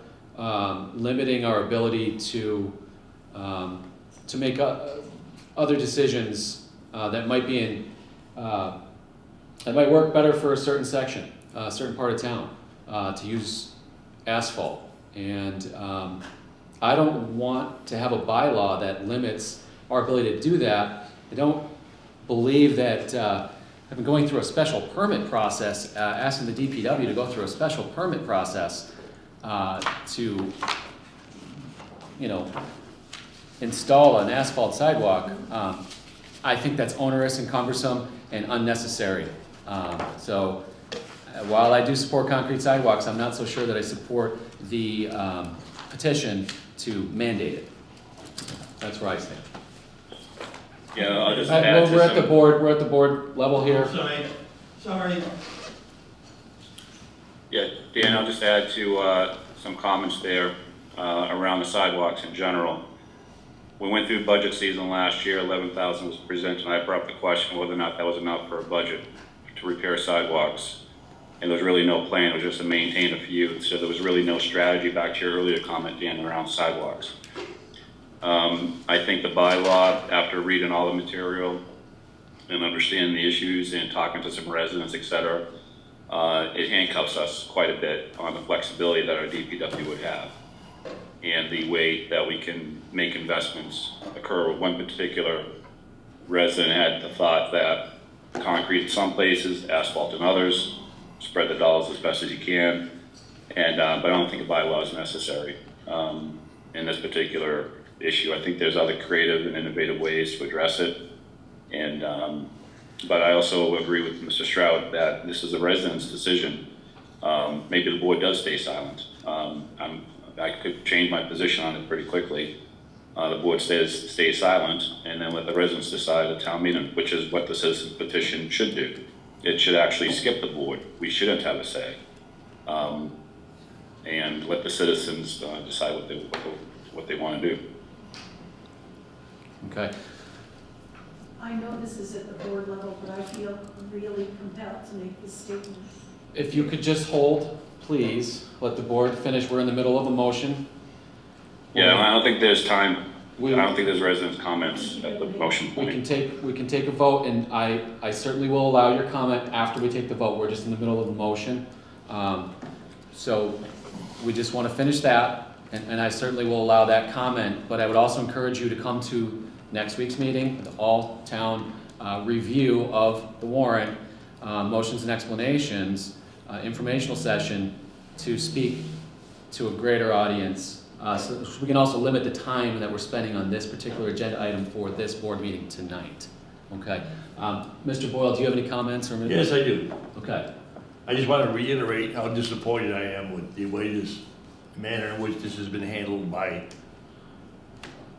limiting our ability to make other decisions that might be in that might work better for a certain section, a certain part of town, to use asphalt. And I don't want to have a bylaw that limits our ability to do that. I don't believe that I've been going through a special permit process, asking the DPW to go through a special permit process to, install an asphalt sidewalk. I think that's onerous and cumbersome and unnecessary. So while I do support concrete sidewalks, I'm not so sure that I support the petition to mandate it. That's where I stand. Yeah, I'll just add Well, to we're at the some- board. We're at the board level here. Sorry. Yeah, Dan, I'll just add to some comments there around the sidewalks in general. We went through budget season last year, 11,000 was presented, and I brought up the question whether or not that was enough for a budget to repair sidewalks. And there was really no plan, it was just to maintain a few, so there was really no strategy, back to your earlier comment, Dan, around sidewalks. I think the bylaw, after reading all the material and understanding the issues and talking to some residents, et cetera, it handcuffs us quite a bit on the flexibility that our DPW would have and the way that we can make investments occur. One particular resident had the thought that concrete in some places, asphalt in others, spread the dollars as best as you can, and but I don't think a bylaw is necessary in this particular issue. I think there's other creative and innovative ways to address it, and but I also agree with Mr. Strout that this is a resident's decision. Maybe the board does stay silent. I could change my position on it pretty quickly. The board stays silent, and then let the residents decide at town meeting, which is what the citizen petition should do. It should actually skip the board. We shouldn't have a say. And let the citizens decide what they want to do. Okay. I know this is at the board level, but I feel really compelled to make this statement. If you could just hold, please, let the board finish. We're in the middle of a motion. Yeah, I don't think there's time. I don't think there's residents' comments at the motion point. We can take a vote, and I certainly will allow your comment after we take the vote. We're just in the middle of the motion. So we just want to finish that, and I certainly will allow that comment, but I would also encourage you to come to next week's meeting, the all-town review of the warrant, motions and explanations, informational session to speak to a greater audience. So we can also limit the time that we're spending on this particular agenda item for this board meeting tonight. Okay. Mr. Boyle, do you have any comments? Or Yes, I do. Okay. I just want to reiterate how disappointed I am with the way manner in which this has been handled by,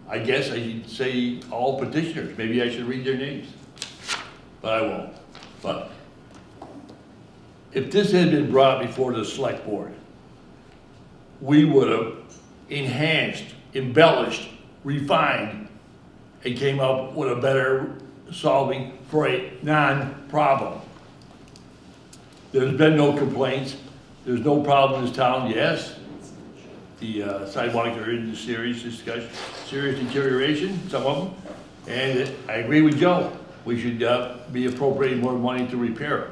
I guess I should say, all petitioners. Maybe I should read their names, but I won't. But if this had been brought before the select board, we would have enhanced, embellished, refined, and came up with a better solving for a non-problem. There's been no complaints. There's no problem in this town. Yes, the sidewalks are in serious discussion, serious deterioration, some of them. And I agree with Joe. We should be appropriating more money to repair them.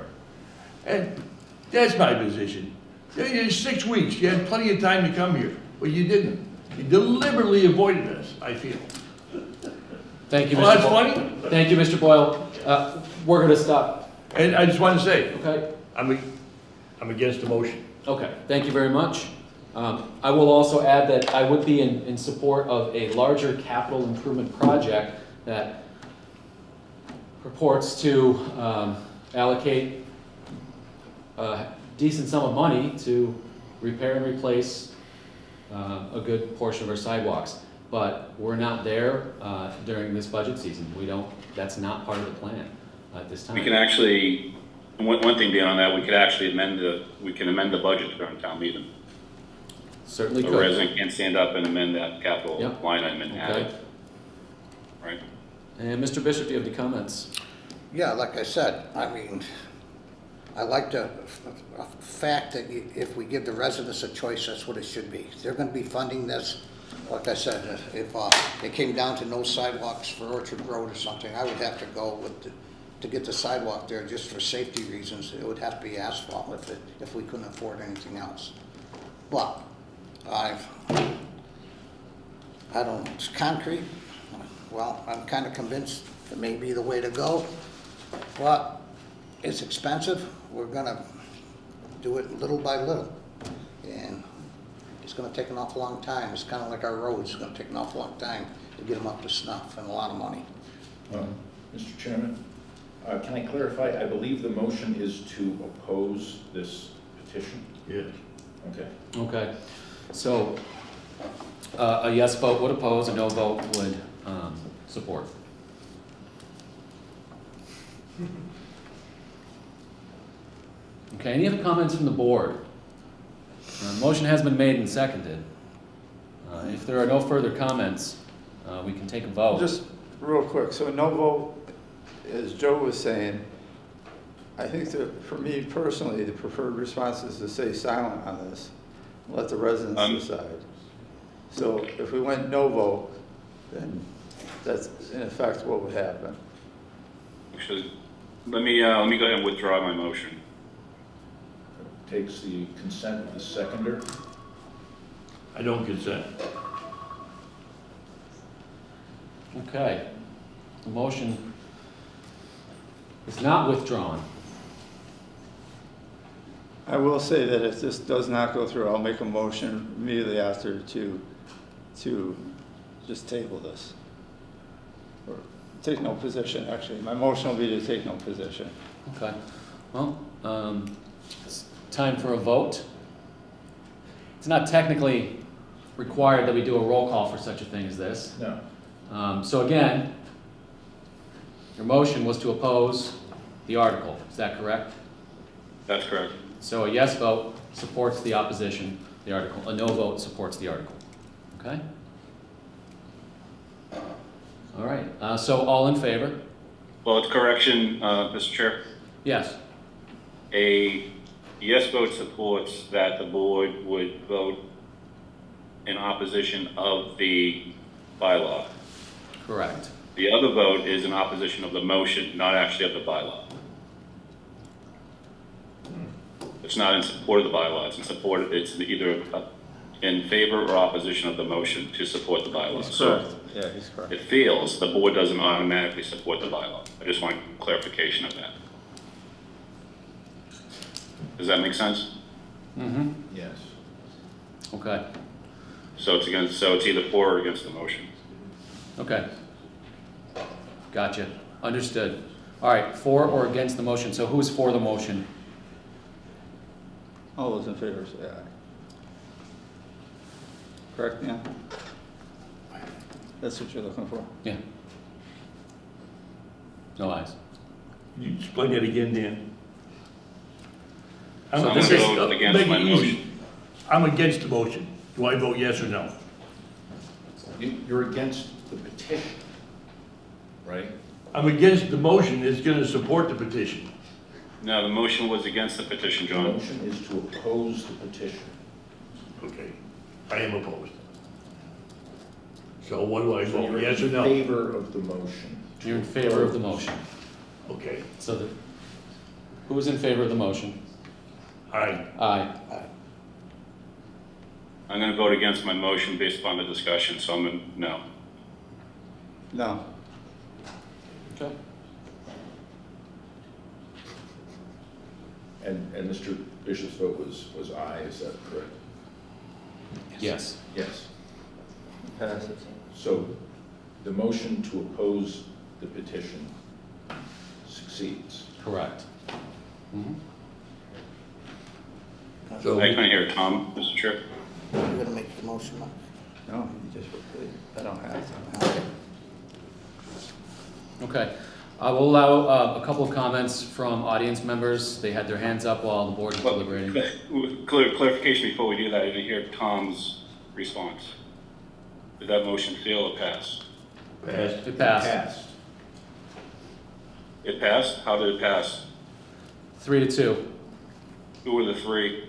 And that's my position. It's 6 weeks. You had plenty of time to come here. Well, you didn't. You deliberately avoided us, I feel. Thank you, Mr. Well, that's Boyle. funny. Thank you, Mr. Boyle. We're gonna stop. And I just want to say, Okay? I'm against the motion. Okay, thank you very much. I will also add that I would be in support of a larger capital improvement project that purports to allocate a decent sum of money to repair and replace a good portion of our sidewalks. But we're not there during this budget season. That's not part of the plan at this time. We can actually, one thing beyond that, we could actually amend the budget during town meeting. Certainly A could. resident can stand up and amend that capital Yep. line item and add Okay. it. Right? And Mr. Bishop, do you have any comments? Yeah, like I said, I mean, I like the fact that if we give the residents a choice, that's what it should be. They're gonna be funding this. Like I said, if it came down to no sidewalks for Orchard Road or something, I would have to go to get the sidewalk there just for safety reasons. It would have to be asphalt if we couldn't afford anything else. But it's concrete. Well, I'm kind of convinced it may be the way to go, but it's expensive. We're gonna do it little by little, and it's gonna take an awful long time. It's kind of like our roads. It's gonna take an awful long time to get them up to snuff, and a lot of money. Mr. Chairman, can I clarify? I believe the motion is to oppose this petition? Yes. Okay. Okay. So a yes vote would oppose, a no vote would support. Okay, any other comments from the board? Motion has been made and seconded. If there are no further comments, we can take a vote. Just real quick, so no vote, as Joe was saying, I think that for me personally, the preferred response is to stay silent on this, let the residents decide. So if we went no vote, then that's in effect what would happen. Actually, let me go ahead and withdraw my motion. Takes the consent of the seconder. I don't consent. Okay. The motion is not withdrawn. I will say that if this does not go through, I'll make a motion immediately after to just table this. Or take no position, actually. My motion will be to take no position. Okay. Well, it's time for a vote. It's not technically required that we do a roll call for such a thing as this. No. So again, your motion was to oppose the article. Is that correct? That's correct. So a yes vote supports the opposition, the article. A no vote supports the article. Okay? All right. So all in favor? Well, it's correction, Mr. Chair. Yes. A yes vote supports that the board would vote in opposition of the bylaw. Correct. The other vote is in opposition of the motion, not actually of the bylaw. It's not in support of the bylaw, it's in support, it's either in favor or opposition of the motion to support the bylaw. So Yeah, he's correct. it feels the board doesn't automatically support the bylaw. I just want clarification of that. Does that make sense? Mm-hmm. Yes. Okay. So it's either for or against the motion. Okay. Gotcha. Understood. All right, for or against the motion. So who's for the motion? All those in favor say aye. Correct, yeah? That's what you're looking for? Yeah. No ayes. Can you explain that again, Dan? So I'm going to vote against Make my it easy. motion. I'm against the motion. Do I vote yes or no? You're against the petition, right? I'm against the motion that's going to support the petition. No, the motion was against the petition, The John. motion is to oppose the petition. Okay, I am opposed. So what do I So vote, you're yes or in no? favor of the motion. You're in favor of the motion. Okay, So who's in favor of the motion? aye. Aye. I I'm going to vote against my motion based upon the discussion, so I'm a no. No. Okay. And Mr. Bishop's vote was aye, is that correct? Yes. Yes. Passes. So the motion to oppose the petition succeeds. Correct. Mhm. So, I couldn't hear Tom, Mr. Chair. You're gonna make the motion, Mike? No, you just repeat. I don't have to. Okay. We'll allow a couple of comments from audience members. They had their hands up while the board was deliberating. Clarification before we do that, I didn't hear Tom's response. Did that motion fail or pass? passed. It passed. Passed. It passed? How did it pass? 3-2. Who were the three?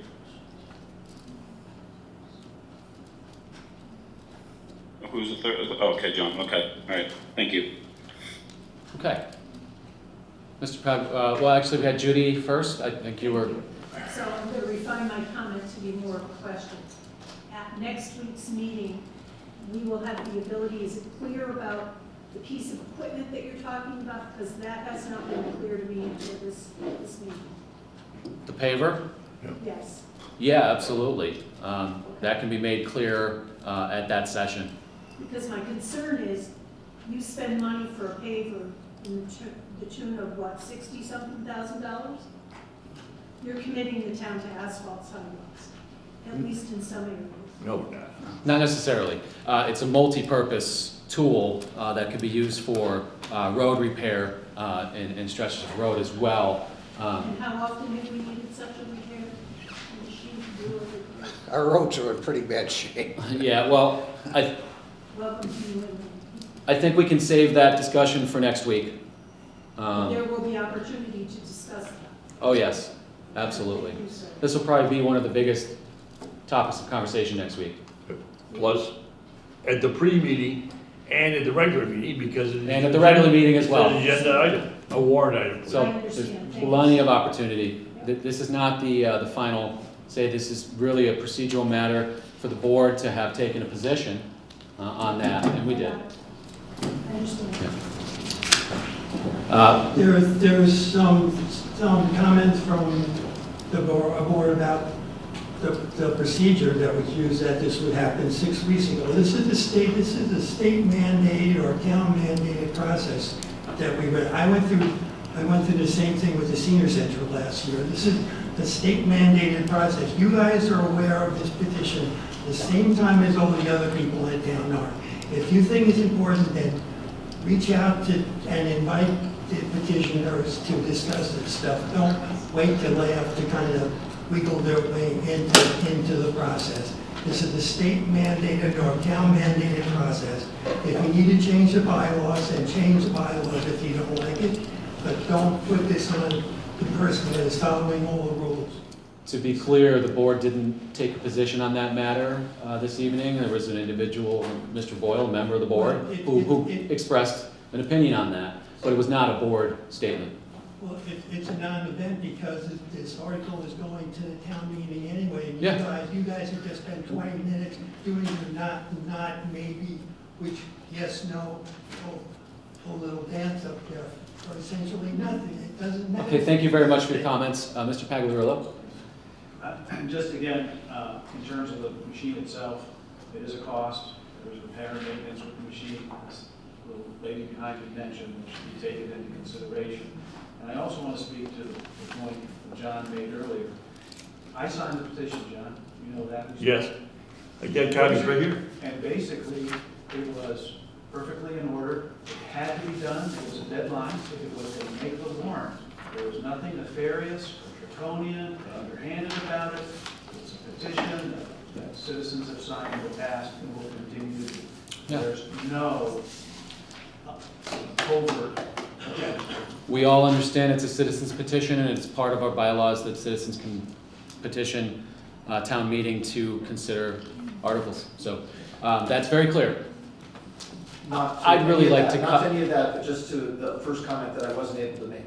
Who's the third? Oh, okay, John. Okay. All right. Thank you. Okay. Mr. Pag, well, actually, we had Judy first. I think you were. So I'm going to refine my comment to be more of a question. At next week's meeting, we will have the ability, is it clear about the piece of equipment that you're talking about? Because that has not been clear to me until this meeting. The paver? Yes. Yeah, absolutely. That can be made clear at that session. Because my concern is, you spend money for a paver in the tune of what, $60-something? You're committing the town to asphalt sidewalks, at least in some areas. No, we're not. Not necessarily. It's a multi-purpose tool that could be used for road repair and stretches of road as well. And how often have we needed such a repair? Machine to do it? Our roads are in pretty bad shape. Yeah, well, Welcome to New England. I think we can save that discussion for next week. There will be opportunity to discuss that. Oh, yes, absolutely. Thank you, sir. This will probably be one of the biggest topics of conversation next week. Plus, at the pre-meeting and at the regular meeting, because it is. And at the regular meeting as well. It's an agenda item, a warrant item. So I understand. there's Thank you. plenty of opportunity. This is not the final say. This is really a procedural matter for the board to have taken a position on that, and we did. I understand. There's some comments from the board about the procedure that was used, that this would happen 6 weeks ago. This is a state mandated or town mandated process that we went. I went through the same thing with the senior center last year. This is the state mandated process. You guys are aware of this petition the same time as all the other people in town are. If you think it's important, then reach out to and invite the petitioners to discuss this stuff. Don't wait till they have to kind of wiggle their way into the process. This is the state mandated or town mandated process. If you need to change the bylaws, then change the bylaws if you don't like it, but don't put this on the person that is following all the rules. To be clear, the board didn't take a position on that matter this evening. There was an individual, Mr. Boyle, a member of the board, who expressed an opinion on that, but it was not a board statement. Well, it's a non-event because this article is going to the town meeting anyway. And Yeah. you guys have just spent 20 minutes doing your not, maybe, which, yes, no, whole little dance up there for essentially nothing. It doesn't matter. Okay, thank you very much for your comments. Mr. Pagliarulo? Just again, in terms of the machine itself, it is a cost. There's repair and maintenance with the machine. This little lady behind me mentioned that should be taken into consideration. And I also want to speak to the point that John made earlier. I signed the petition, John. You know that? Yes. I got copies right here. And basically, it was perfectly in order. It had to be done. It was a deadline. If it was going to make the warrant, there was nothing nefarious or draconian or underhanded about it. It's a petition that citizens have signed in the past and will continue to do. Yeah. There's no covert agenda. We all understand it's a citizen's petition, and it's part of our bylaws that citizens can petition town meeting to consider articles. So that's very clear. I'd really like to Not any of that, but just to the first comment that I wasn't able to make.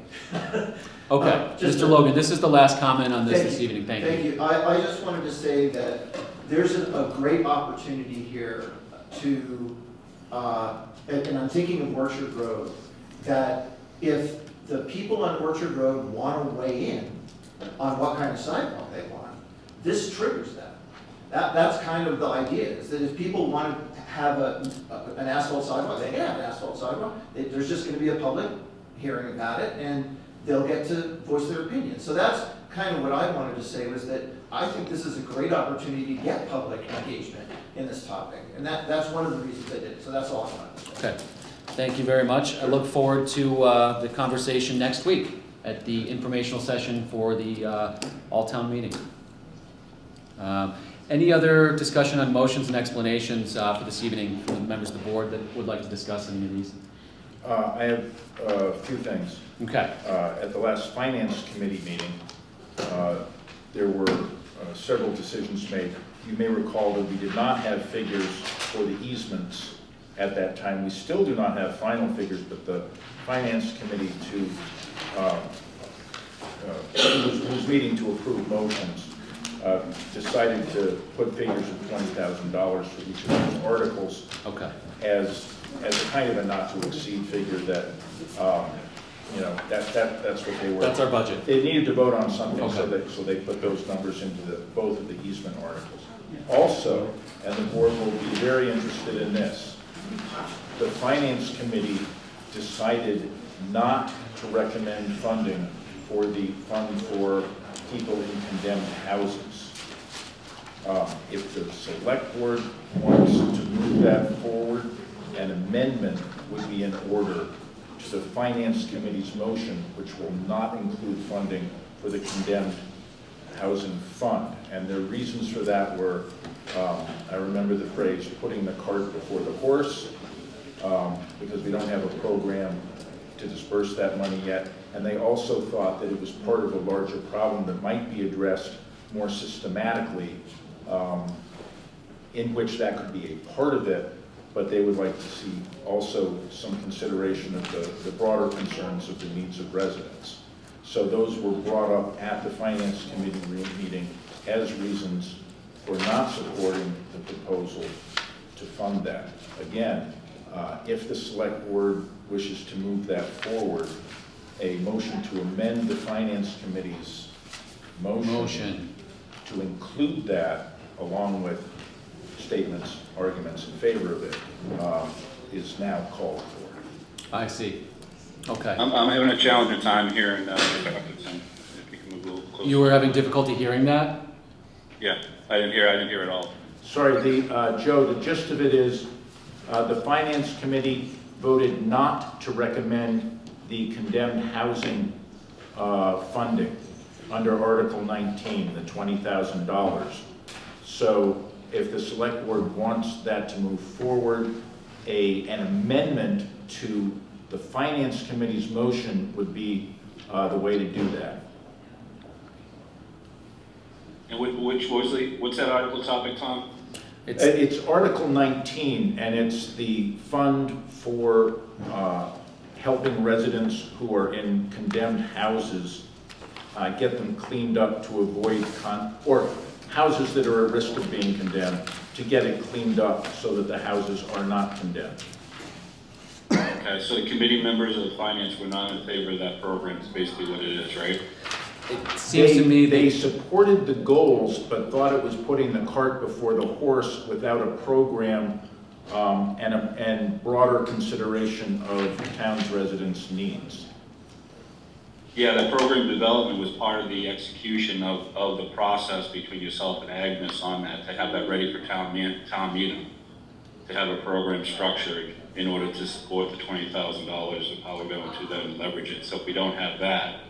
Okay, Mr. Logan, this is the last comment on this evening. Thank you. I just wanted to say that there's a great opportunity here to, and I'm thinking of Orchard Road, that if the people on Orchard Road want to weigh in on what kind of sidewalk they want, this triggers that. That's kind of the idea, is that if people want to have an asphalt sidewalk, they can have an asphalt sidewalk. There's just going to be a public hearing about it, and they'll get to voice their opinion. So that's kind of what I wanted to say, was that I think this is a great opportunity to get public engagement in this topic. And that's one of the reasons I did it. So that's all I wanted to say. Okay. Thank you very much. I look forward to the conversation next week at the informational session for the all-town meeting. Any other discussion on motions and explanations for this evening from the members of the board that would like to discuss any of these? I have a few things. Okay. At the last Finance Committee meeting, there were several decisions made. You may recall that we did not have figures for the easements at that time. We still do not have final figures, but the Finance Committee who's meeting to approve motions decided to put figures of $20,000 for each of those articles. Okay. As a kind of a not to exceed figure that, that's what they were. That's our budget. They needed to vote on something, Okay. so they put those numbers into both of the easement articles. Also, and the board will be very interested in this, the Finance Committee decided not to recommend funding for the fund for people in condemned houses. If the select board wants to move that forward, an amendment would be in order to the Finance Committee's motion, which will not include funding for the condemned housing fund. And the reasons for that were, I remember the phrase, putting the cart before the horse, because we don't have a program to disperse that money yet. And they also thought that it was part of a larger problem that might be addressed more systematically, in which that could be a part of it, but they would like to see also some consideration of the broader concerns of the needs of residents. So those were brought up at the Finance Committee meeting as reasons for not supporting the proposal to fund that. Again, if the select board wishes to move that forward, a motion to amend the Finance Committee's motion to include that, along with statements, arguments in favor of it, is now called for. I see. Okay. I'm having a challenging time here, and if we can move a little closer. You were having difficulty hearing that? Yeah, I didn't hear it all. Sorry, Joe, the gist of it is the Finance Committee voted not to recommend the condemned housing funding under Article 19, the $20,000. So if the select board wants that to move forward, an amendment to the Finance Committee's motion would be the way to do that. And what's that article topic, Tom? It's Article 19, and it's the fund for helping residents who are in condemned houses get them cleaned up to avoid, or houses that are at risk of being condemned, to get it cleaned up so that the houses are not condemned. Okay, so the committee members of the finance were not in favor of that program, is basically what it is, right? It seems to me they supported the goals, but thought it was putting the cart before the horse without a program and broader consideration of the town's residents' needs. Yeah, the program development was part of the execution of the process between yourself and Agnes on that, to have that ready for town meeting, to have a program structured in order to support the $20,000 of how we're going to then leverage it. So if we don't have that,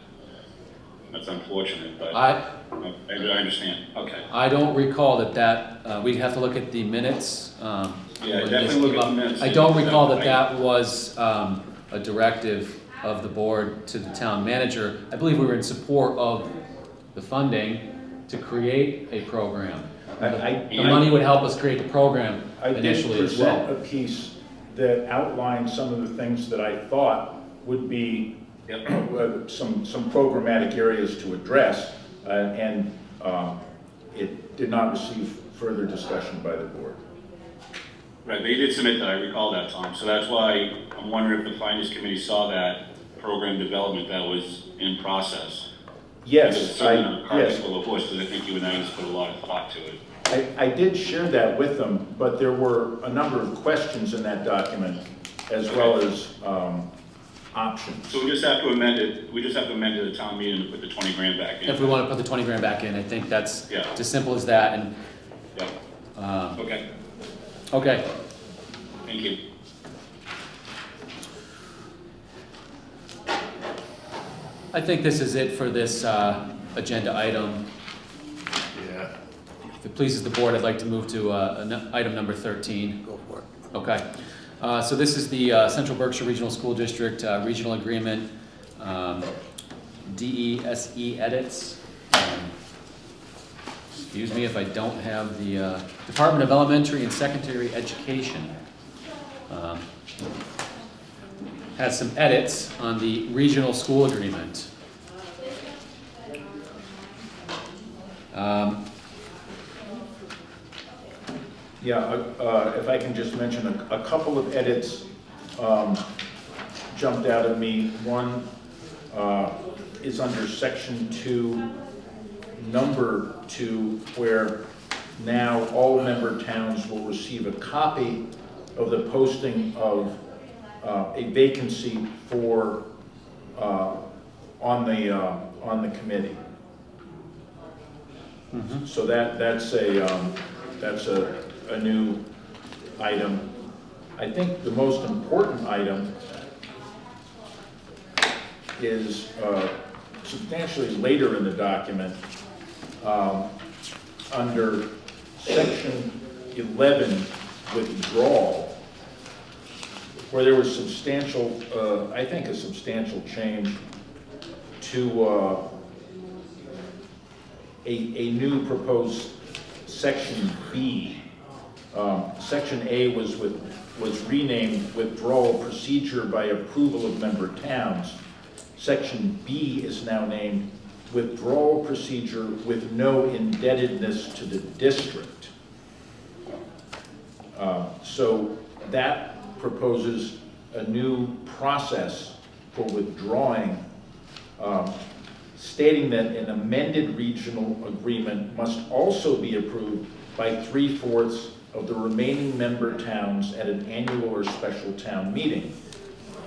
that's unfortunate, but I understand. Okay. I don't recall that we'd have to look at the minutes. Yeah, definitely look at the minutes. I don't recall that was a directive of the board to the town manager. I believe we were in support of the funding to create a program. The money would help us create the program initially as well. I did present a piece that outlined some of the things that I thought would be some programmatic areas to address, and it did not receive further discussion by the board. Right, but you did submit that, I recall that, Tom. So that's why I'm wondering if the finance committee saw that program development that was in process. Yes, Because it's certainly not a cart yes. full of horse, because I think you and I just put a lot of thought to it. I did share that with them, but there were a number of questions in that document as well as options. So we just have to amend it, we just have to amend it at the town meeting to put the 20 grand back in. If we want to put the 20 grand back in, I think that's Yeah. as simple as that. And Yeah. Okay, okay, thank you. I think this is it for this agenda item. Yeah. If it pleases the board, I'd like to move to item number 13. Go for it. Okay. So this is the Central Berkshire Regional School District Regional Agreement, DESE edits. Excuse me if I don't have the Department of Elementary and Secondary Education. Has some edits on the regional school agreement. If I can just mention a couple of edits jumped out at me. One is under section 2, number 2, where now all member towns will receive a copy of the posting of a vacancy for on the committee. Mm-hmm. So that's a new item. I think the most important item is substantially later in the document, under section 11, withdrawal, where there was substantial, I think a substantial change to a new proposed section B. Section A was renamed withdrawal procedure by approval of member towns. Section B is now named withdrawal procedure with no indebtedness to the district. So that proposes a new process for withdrawing, stating that an amended regional agreement must also be approved by 3/4 of the remaining member towns at an annual or special town meeting.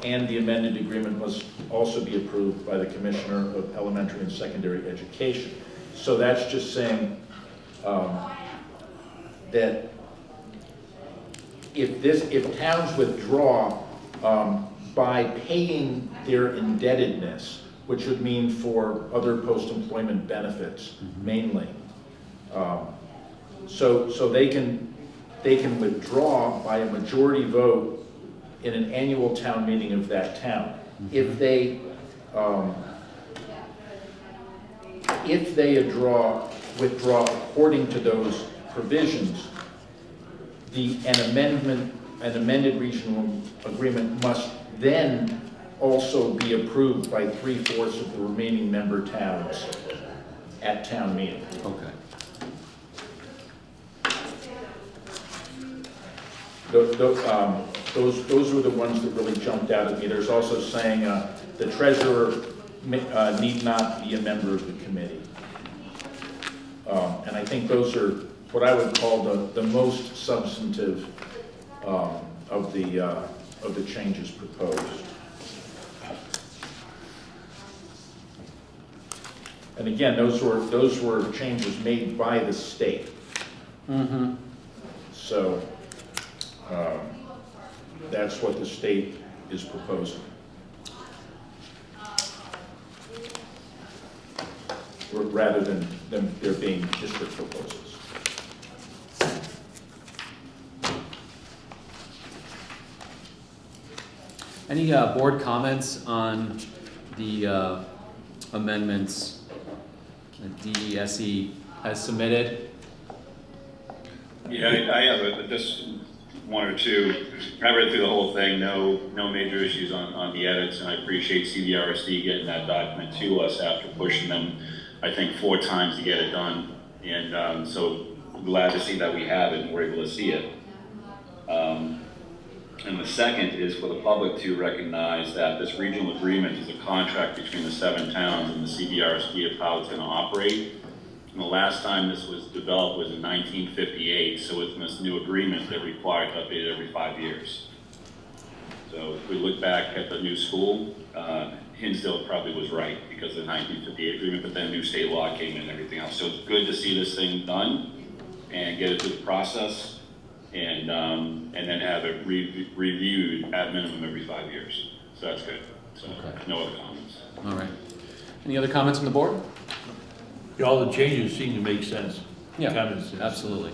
And the amended agreement must also be approved by the Commissioner of Elementary and Secondary Education. So that's just saying that if towns withdraw by paying their indebtedness, which would mean for other post-employment benefits mainly, so they can withdraw by a majority vote in an annual town meeting of that town. If they withdraw according to those provisions, an amended regional agreement must then also be approved by 3/4 of the remaining member towns at town meeting. Okay. Those were the ones that really jumped out at me. There's also saying the treasurer need not be a member of the committee. And I think those are what I would call the most substantive of the changes proposed. And again, those were changes made by the state. Mm-hmm. So that's what the state is proposing. Rather than them there being district proposals. Any board comments on the amendments that DESE has submitted? Yeah, I have just one or two. I read through the whole thing, no major issues on the edits, and I appreciate CDRSD getting that document to us after pushing them, I think, 4 times to get it done. And so glad to see that we have it and we're able to see it. And the second is for the public to recognize that this regional agreement is a contract between the 7 towns and the CBRSD of how it's going to operate. And the last time this was developed was in 1958, so with this new agreement, they're required to update it every 5 years. So if we look back at the new school, Hinsdale probably was right because of the 1958 agreement, but then new state law came in and everything else. So it's good to see this thing done and get it through the process, and then have it reviewed at minimum every 5 years. So that's good. So no other comments. All right. Any other comments from the board? Yeah, all the changes seem to make sense. Yeah, Common sense. absolutely.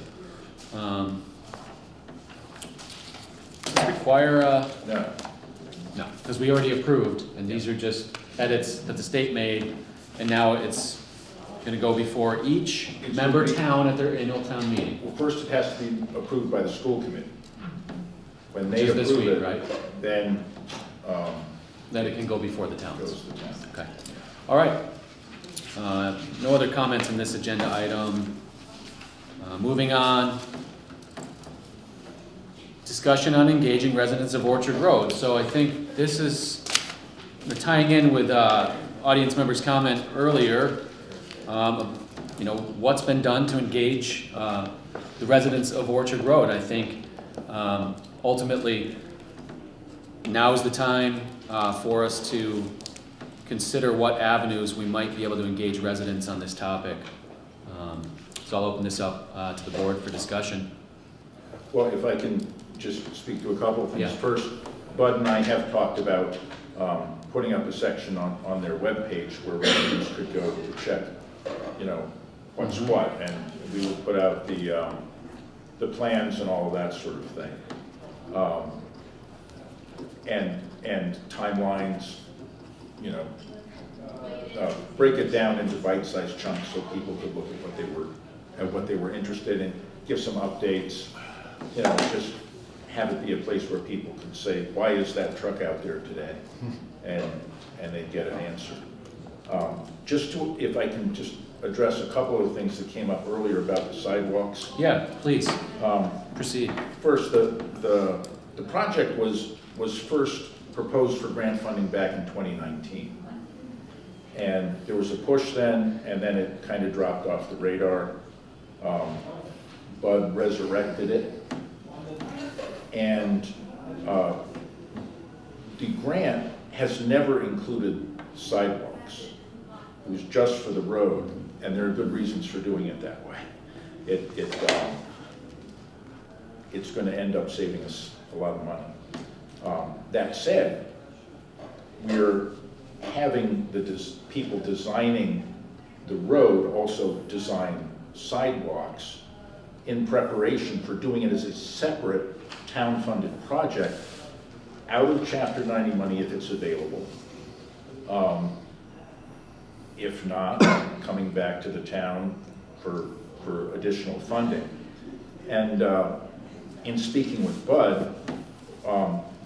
Require No. no, because we already approved, and these are just edits that the state made, and now it's going to go before each member town at their annual town meeting. Well, first it has to be approved by the school committee. When they Which is this approve week, it, right? then Then it can go before the it towns. goes to the town. Okay. All right. No other comments on this agenda item. Moving on. Discussion on engaging residents of Orchard Road. So I think this is tying in with audience members' comment earlier. You know, what's been done to engage the residents of Orchard Road. I think ultimately now is the time for us to consider what avenues we might be able to engage residents on this topic. So I'll open this up to the board for discussion. Well, if I can just speak to a couple of things. Yeah. First, Bud and I have talked about putting up a section on their webpage where residents could go to check, you know, what's what, and we will put out the plans and all of that sort of thing. And timelines, you know, break it down into bite-sized chunks so people could look at what they were interested in, give some updates, you know, just have it be a place where people can say, why is that truck out there today? And they get an answer. If I can just address a couple of things that came up earlier about the sidewalks. Yeah, please, proceed. First, the project was first proposed for grant funding back in 2019. And there was a push then, and then it kind of dropped off the radar. Bud resurrected it. And the grant has never included sidewalks. It was just for the road, and there are good reasons for doing it that way. It's going to end up saving us a lot of money. That said, we're having the people designing the road also design sidewalks in preparation for doing it as a separate town-funded project out of Chapter 90 money if it's available. If not, coming back to the town for additional funding. And in speaking with Bud,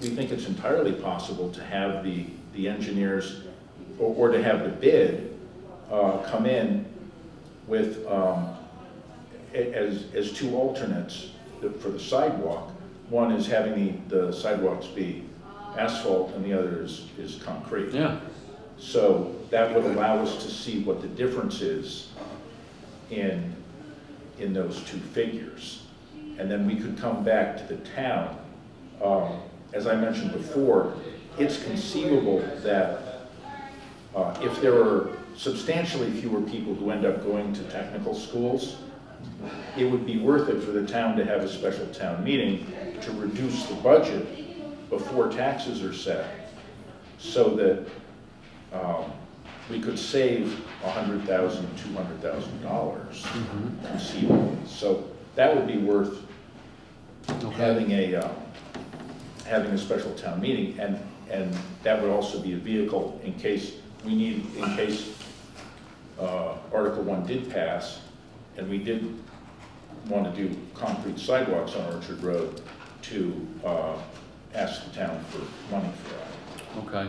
we think it's entirely possible to have the engineers or to have the bid come in with as two alternates for the sidewalk. One is having the sidewalks be asphalt and the other is concrete. Yeah. So that would allow us to see what the difference is in those two figures. And then we could come back to the town. As I mentioned before, it's conceivable that if there are substantially fewer people who end up going to technical schools, it would be worth it for the town to have a special town meeting to reduce the budget before taxes are set, so that we could save $100,000, $200,000 conceivably. So that would be worth having a special town meeting, and that would also be a vehicle in case Article 1 did pass, and we did want to do concrete sidewalks on Orchard Road, to ask the town for money for that. Okay.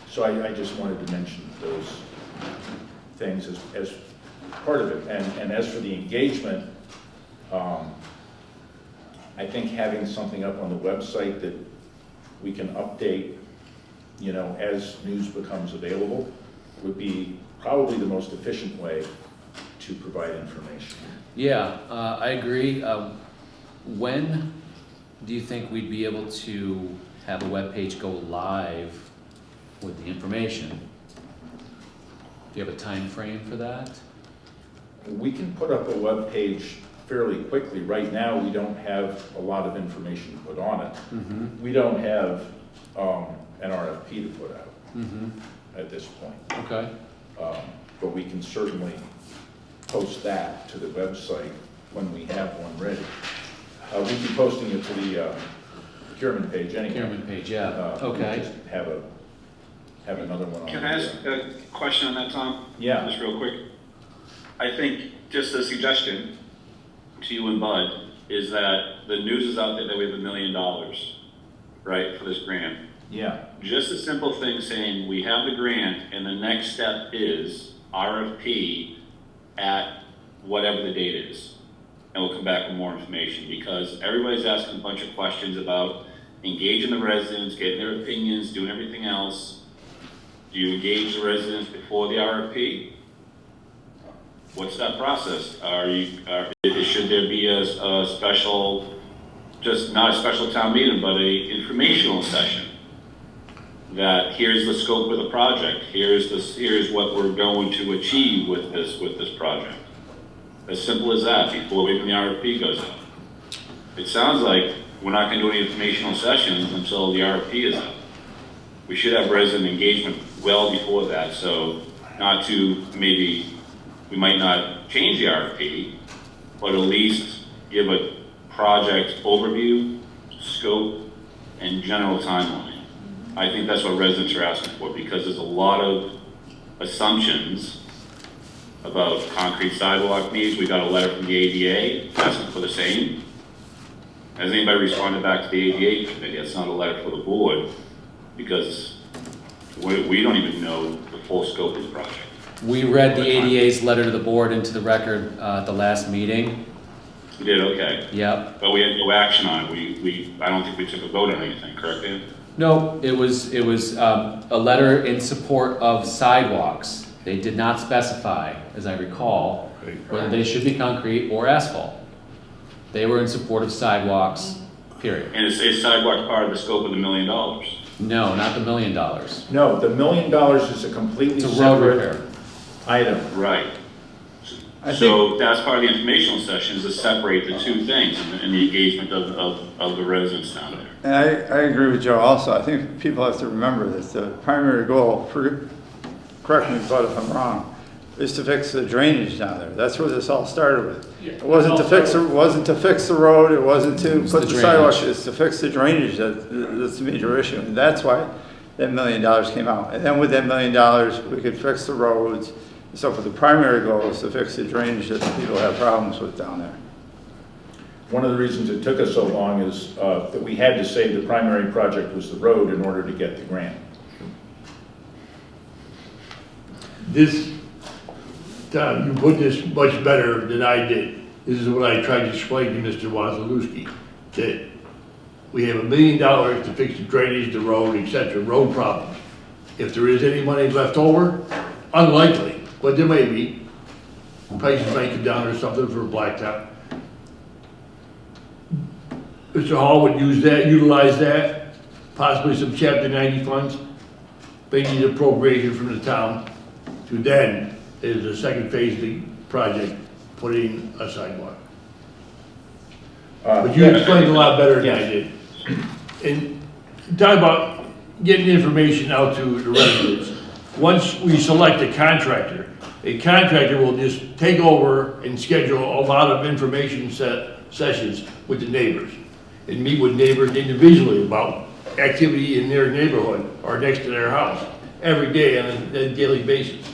So I just wanted to mention those things as part of it. And as for the engagement, I think having something up on the website that we can update, you know, as news becomes available would be probably the most efficient way to provide information. Yeah, I agree. When do you think we'd be able to have a web page go live with the information? Do you have a time frame for that? We can put up a web page fairly quickly. Right now, we don't have a lot of information to put on it. Mm-hmm. We don't have an RFP to put out at this point. Okay. But we can certainly post that to the website when we have one ready. We'll be posting it to the procurement page anyway. Procurement page, yeah. Okay. Just have another one on. Can I ask a question on that, Tom? Yeah. Just real quick. I think just a suggestion to you and Bud is that the news is out there that we have $1 million, right, for this grant. Yeah. Just a simple thing saying we have the grant and the next step is RFP at whatever the date is. And we'll come back with more information because everybody's asking a bunch of questions about engaging the residents, getting their opinions, doing everything else. Do you engage the residents before the RFP? What's that process? Should there be a special, just not a special town meeting, but a informational session? That here's the scope of the project. Here's what we're going to achieve with this project. As simple as that. Before even the RFP goes out. It sounds like we're not going to do any informational sessions until the RFP is out. We should have resident engagement well before that. So not to maybe we might not change the RFP, but at least give a project overview, scope, and general timeline. I think that's what residents are asking for because there's a lot of assumptions about concrete sidewalk needs. We got a letter from the ADA asking for the same. Has anybody responded back to the ADA committee? It's not a letter for the board because we don't even know the full scope of the project. We read the ADA's letter to the board into the record at the last meeting. We did, okay. Yep. But we had no action on it. I don't think we took a vote on anything, correct, Dan? No, it was a letter in support of sidewalks. They did not specify, as I recall, whether they should be concrete or asphalt. They were in support of sidewalks, period. And is sidewalk part of the scope of the $1 million? No, not the $1 million. No, the $1 million is a completely It's a road separate repair. item. Right. So that's part of the informational session is to separate the two things and the engagement of the residents down there. And I agree with Joe also. I think people have to remember that the primary goal, correct me Bud if I'm wrong, is to fix the drainage down there. That's where this all started with. It wasn't to fix the road, it wasn't to put the sidewalks, it's to fix the drainage that's the major issue. And that's why that $1 million came out. And then with that $1 million, we could fix the roads. So for the primary goal is to fix the drainage that people have problems with down there. One of the reasons it took us so long is that we had to say the primary project was the road in order to get the grant. This, Tom, you put this much better than I did. This is what I tried to explain to Mr. Wazalewski, that we have $1 million to fix the drainage, the road, etc., road problems. If there is any money left over, unlikely, but there may be. Prices might come down or something for a blacktop. Mr. Hall would utilize that, possibly some Chapter 90 funds, they need appropriation from the town to then, is the second phase of the project, putting a sidewalk. But you explained a lot better than I did. And talk about getting information out to the residents. Once we select a contractor will just take over and schedule a lot of information sessions with the neighbors and meet with neighbors individually about activity in their neighborhood or next to their house every day on a daily basis.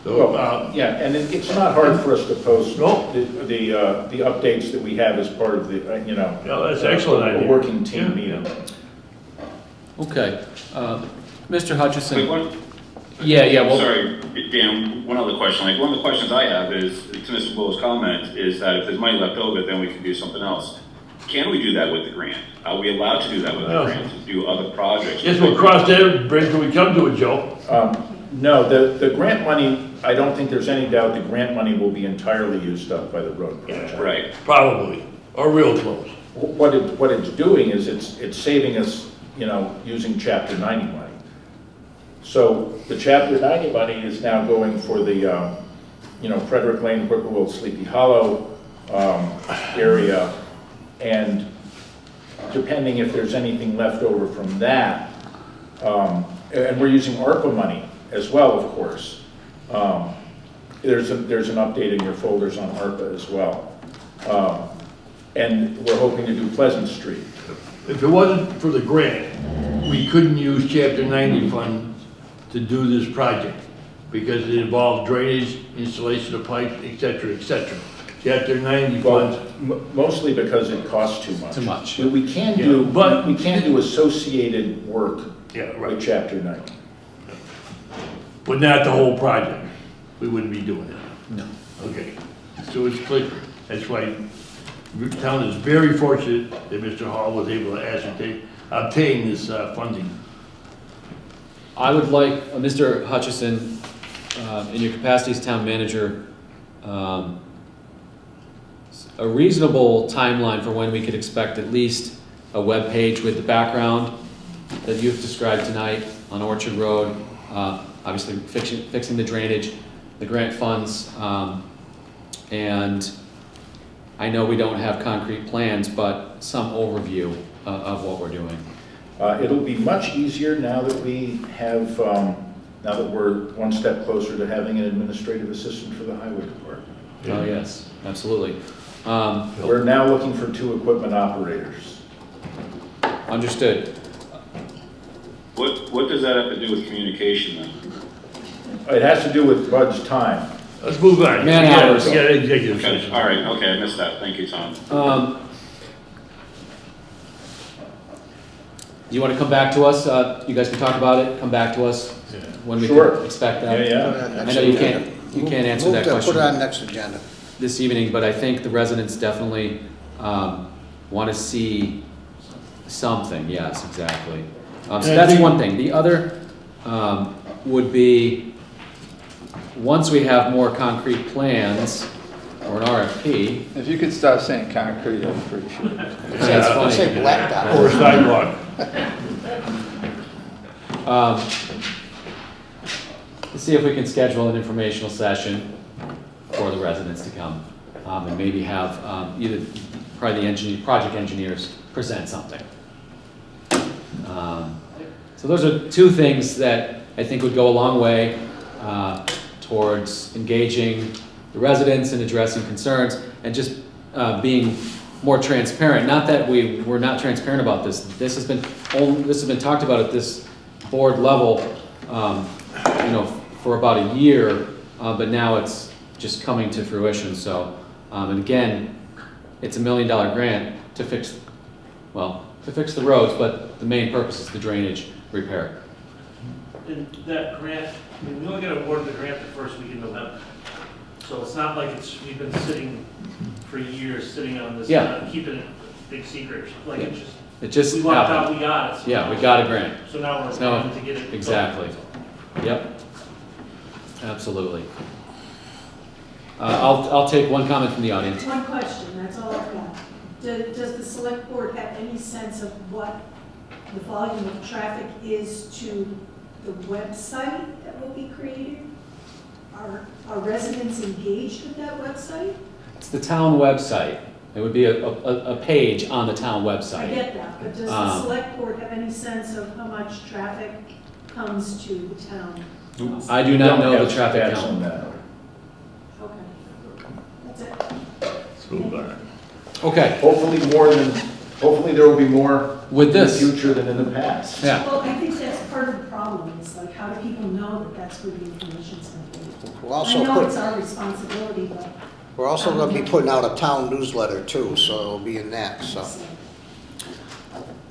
So, yeah, and it's not hard for us to post the updates that we have as part of the, that's excellent idea. A working team meeting. Okay. Mr. Hutchison, Yeah, well. Sorry, Dan, one other question. Like, one of the questions I have is, to Mr. Bull's comment, is that if there's money left over, then we can do something else. Can we do that with the grant? Are we allowed to do that with the grant, to do other projects? Yes, we'll cross that bridge when we come to it, Joe. No, the grant money, I don't think there's any doubt the grant money will be entirely used up by the road project. Right. Probably, or real close. What it's doing is it's saving us, using Chapter 90 money. So the Chapter 90 money is now going for the, Frederick Lane, Whippoorwill, Sleepy Hollow area, and depending if there's anything left over from that, and we're using ARPA money as well, of course. There's an update in your folders on ARPA as well. And we're hoping to do Pleasant Street. If it wasn't for the grant, we couldn't use Chapter 90 funds to do this project because it involved drainage, installation of pipes, et cetera, et cetera. Chapter 90 funds. Mostly because it costs too much. Too much. But we can do associated work with Chapter 90. But not the whole project. We wouldn't be doing it. No. Okay, so it's clear. That's why the town is very fortunate that Mr. Hall was able to obtain this funding. I would like, Mr. Hutchison, in your capacity as town manager, a reasonable timeline for when we could expect at least a web page with the background that you've described tonight on Orchard Road, obviously fixing the drainage, the grant funds, and I know we don't have concrete plans, but some overview of what we're doing. It'll be much easier now that we have, now that we're one step closer to having an administrative assistant for the highway department. Oh, yes, absolutely. We're now looking for 2 equipment operators. Understood. What does that have to do with communication then? It has to do with Bud's time. Let's move on. Man hours. Yeah, executive Okay, session. all right, okay, I missed that. Thank you, Tom. Do you want to come back to us? You guys can talk about it, come back to us when we Sure. can expect that. Yeah. I know you can't answer that question Put it on next agenda. this evening, but I think the residents definitely want to see something. Yes, exactly. So that's one thing. The other would be, once we have more concrete plans or an RFP. If you could stop saying concrete, I'd appreciate it. That's funny. Say blacktop. Or sidewalk. Let's see if we can schedule an informational session for the residents to come, and maybe have probably the project engineers present something. So those are 2 things that I think would go a long way towards engaging the residents and addressing concerns, and just being more transparent. Not that we're not transparent about this. This has been talked about at this board level, for about a year, but now it's just coming to fruition. So, and again, it's $1 million grant to fix the roads, but the main purpose is the drainage repair. And that grant, we only got awarded the grant the first week in November. So it's not like we've been sitting for years, sitting on this, keeping it big secret. Like it just we lucked out, happened. we got it. So Yeah, we got a grant. So now we're trying to get it. Exactly. Yep. Absolutely. I'll take one comment from the audience. One question, that's all I've got. Does the select board have any sense of what the volume of traffic is to the website that will be created? Are residents engaged with that website? It's the town website. It would be a page on the town website. I get that, but does the select board have any sense of how much traffic comes to the town? I do not know the traffic count. Okay. That's it. Let's move on. Okay. Hopefully there will be more with this in the future than in the past. Yeah. Well, I think that's part of the problem, is like, how do people know that that's where the information's going to be? I know it's our responsibility, but. We're also going to be putting out a town newsletter too, so it'll be in that, so.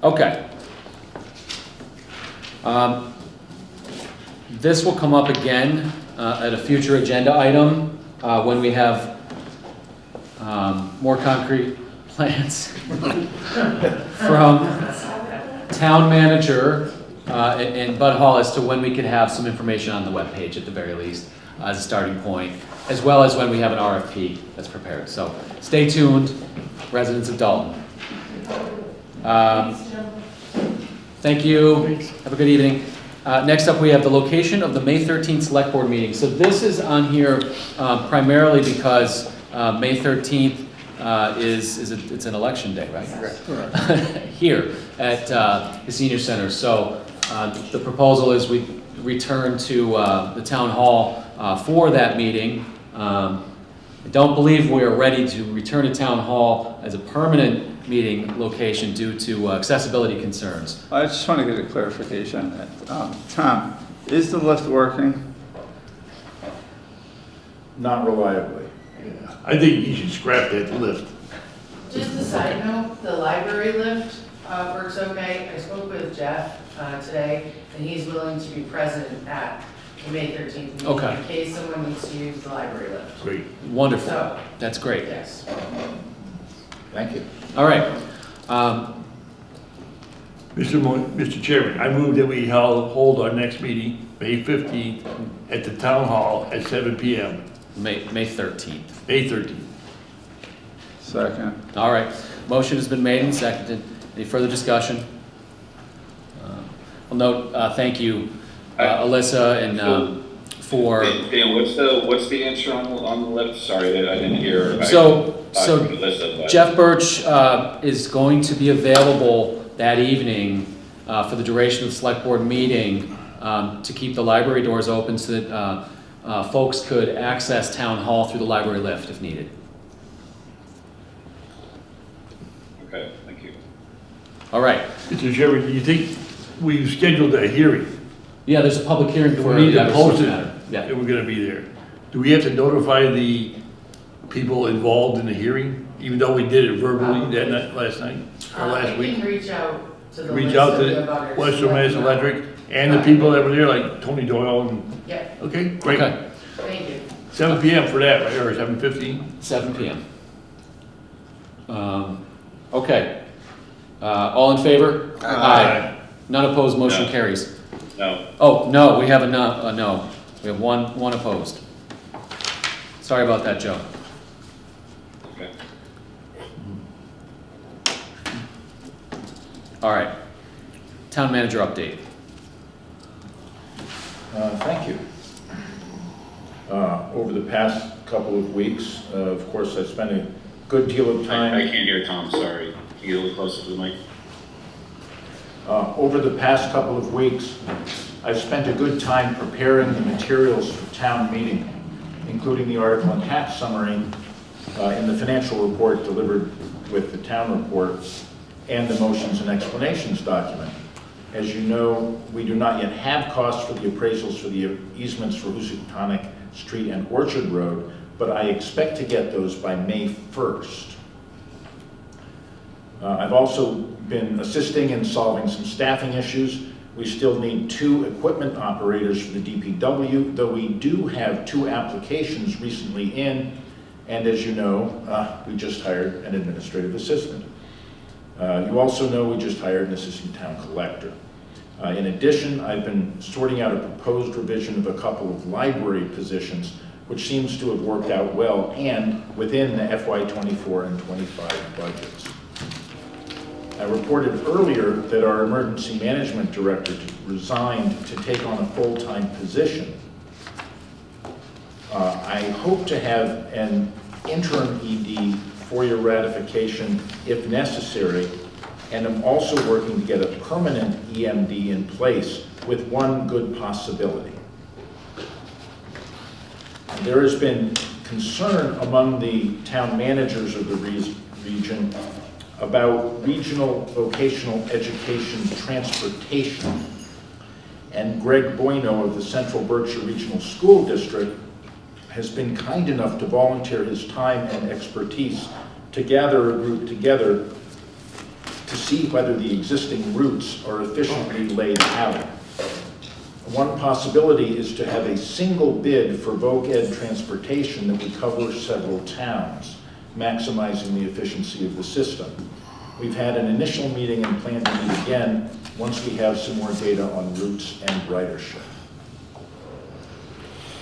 Okay. This will come up again at a future agenda item when we have more concrete plans from town manager and Bud Hall as to when we could have some information on the webpage at the very least as a starting point, as well as when we have an RFP that's prepared. So stay tuned, residents of Dalton. Thank you. Have a good evening. Next up, we have the location of the May 13th Select Board meeting. So this is on here primarily because May 13th it's an election day, right? Correct. Here at the Senior Center. So the proposal is we return to the Town Hall for that meeting. I don't believe we are ready to return to Town Hall as a permanent meeting location due to accessibility concerns. I just want to get a clarification on that. Tom, is the lift working? Not reliably. Yeah. I think you should scrap that lift. Just a side note, the library lift works okay. I spoke with Jeff today, and he's willing to be present at the May 13th meeting Okay. in case someone needs to use the library lift. Great. Wonderful. So, That's great. yes. Thank you. All right. Mr. Chairman, I move that we hold our next meeting, May 15th, at the Town Hall at 7 p.m. May 13th. May 13th. Second. All right. Motion has been made and seconded. Any further discussion? I'll note, thank you, Alyssa, and for... Dan, what's the answer on the lift? Sorry, I didn't hear. So Alyssa, but- Jeff Birch is going to be available that evening for the duration of the select board meeting to keep the library doors open so that folks could access town hall through the library lift if needed. Okay, thank you. All right. Mr. Chairman, do you think we've scheduled a hearing? Yeah, there's a public hearing for We need the to post Eversource it, matter. Yeah. and we're gonna be there. Do we have to notify the people involved in the hearing, even though we did it verbally that night, last night, or last I week? can reach out to the Reach list out of the to abutters. Western Mass Electric and the people that were there, like Tony Doyle and, Yep, okay, great. Okay. thank you. 7 p.m. for that, right, or 7:15? 7 p.m. Okay. All in favor? Aye. None opposed, motion No. carries. No. Oh, no, we have a no. We have one opposed. Sorry about that, Joe. Okay. All right. Town manager update. Thank you. Over the past couple of weeks, of course, I spent a good deal of time. I can't hear Tom, sorry. Can you get a little closer to the mic? Over the past couple of weeks, I've spent a good time preparing the materials for town meeting, including the article and tax summary in the financial report delivered with the town report and the motions and explanations document. As you know, we do not yet have costs for the appraisals for the easements for Housatonic Street and Orchard Road, but I expect to get those by May 1st. I've also been assisting in solving some staffing issues. We still need 2 equipment operators for the DPW, though we do have 2 applications recently in, and as you know, we just hired an administrative assistant. You also know we just hired an assistant town collector. In addition, I've been sorting out a proposed revision of a couple of library positions, which seems to have worked out well and within the FY24 and 25 budgets. I reported earlier that our emergency management director resigned to take on a full-time position. I hope to have an interim ED for your ratification if necessary, and I'm also working to get a permanent EMD in place with one good possibility. There has been concern among the town managers of the region about regional vocational education transportation. And Greg Bueno of the Central Berkshire Regional School District has been kind enough to volunteer his time and expertise to gather a group together to see whether the existing routes are efficiently laid out. one possibility is to have a single bid for voc ed transportation that would cover several towns, maximizing the efficiency of the system. We've had an initial meeting and plan to meet again once we have some more data on routes and ridership.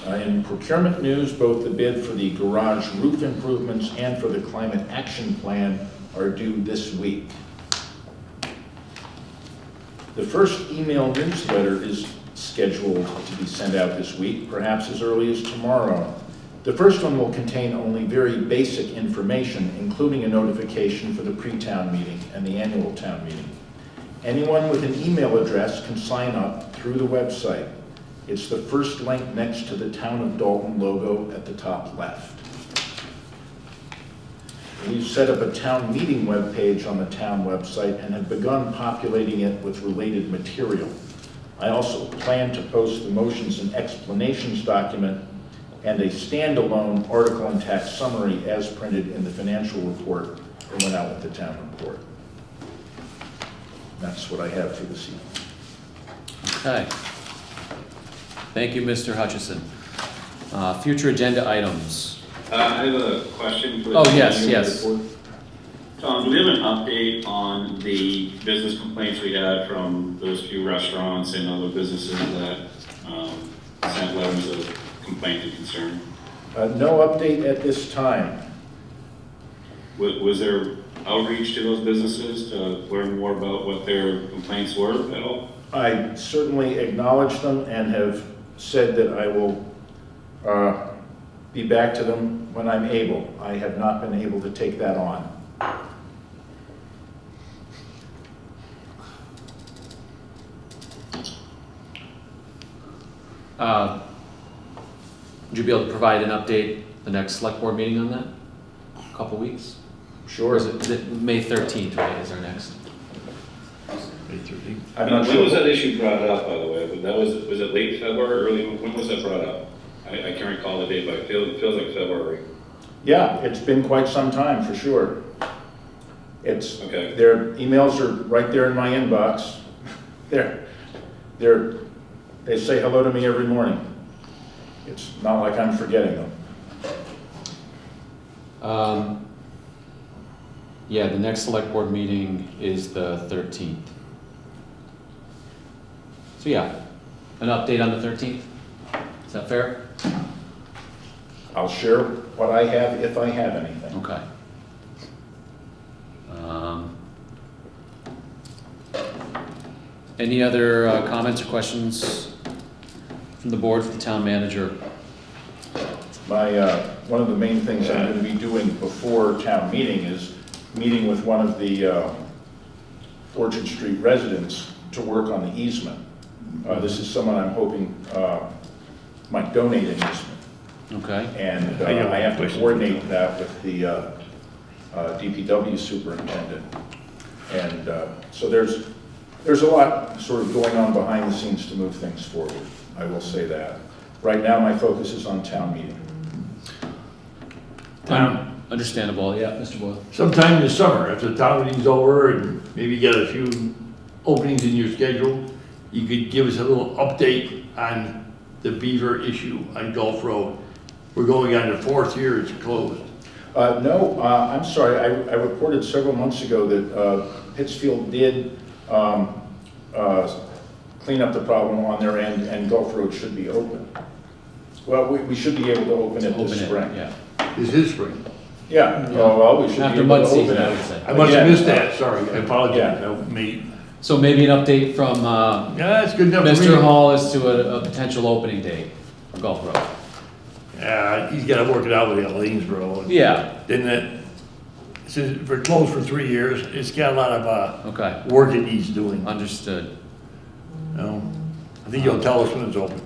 In procurement news, both the bid for the garage roof improvements and for the climate action plan are due this week. The first email newsletter is scheduled to be sent out this week, perhaps as early as tomorrow. The first one will contain only very basic information, including a notification for the pre-town meeting and the annual town meeting. Anyone with an email address can sign up through the website. It's the first link next to the Town of Dalton logo at the top left. We've set up a town meeting webpage on the town website and have begun populating it with related material. I also plan to post the motions and explanations document and a standalone article and tax summary as printed in the financial report that went out with the town report. That's what I have for this evening. Okay. Thank you, Mr. Hutchison. Future agenda items. I have a question for the. Oh, yes. Tom, do we have an update on the business complaints we had from those few restaurants and other businesses that sent letters of complaint and concern? No update at this time. Was there outreach to those businesses to learn more about what their complaints were at all? I certainly acknowledge them and have said that I will be back to them when I'm able. I have not been able to take that on. Would you be able to provide an update the next select board meeting on that? A couple weeks? Sure. Or is it May 13th, right, is our next? May 13th. I'm not When sure. was that issue brought up, by the way? Was it late February, early, when was that brought up? I can't recall the date, but it feels like February. Yeah, it's been quite some time, for sure. It's, Okay. their emails are right there in my inbox. They say hello to me every morning. It's not like I'm forgetting them. Yeah, the next select board meeting is the 13th. So yeah, an update on the 13th? Is that fair? I'll share what I have if I have anything. Okay. Any other comments or questions from the board for the town manager? One of the main things I'm going to be doing before town meeting is meeting with one of the Orchard Street residents to work on the easement. This is someone I'm hoping might donate an easement. Okay. And I have to coordinate that with the DPW superintendent. And so there's a lot sort of going on behind the scenes to move things forward. I will say that. Right now, my focus is on town meeting. Understandable, yeah, Mr. Boyle. Sometime in the summer, after the town meeting's over and maybe get a few openings in your schedule, you could give us a little update on the beaver issue on Gulf Road. We're going on the 4th year it's closed. No, I'm sorry. I reported several months ago that Pittsfield did clean up the problem on their end, and Gulf Road should be open. Well, we should be able to open it this spring. Yeah. Is this spring? Yeah. Oh, well, we should After be mud able to season, open I it. would say. I must have Yeah. missed that, sorry, I apologize. Yeah. So maybe an update from Yeah, that's good enough for me. Mr. Hall as to a potential opening date for Gulf Road. Yeah, he's gotta work it out with Lanesboro. Yeah. Then that, since we're closed for 3 years, it's got a lot of, Okay, work it needs doing, understood. you know? I think you'll tell us when it's open.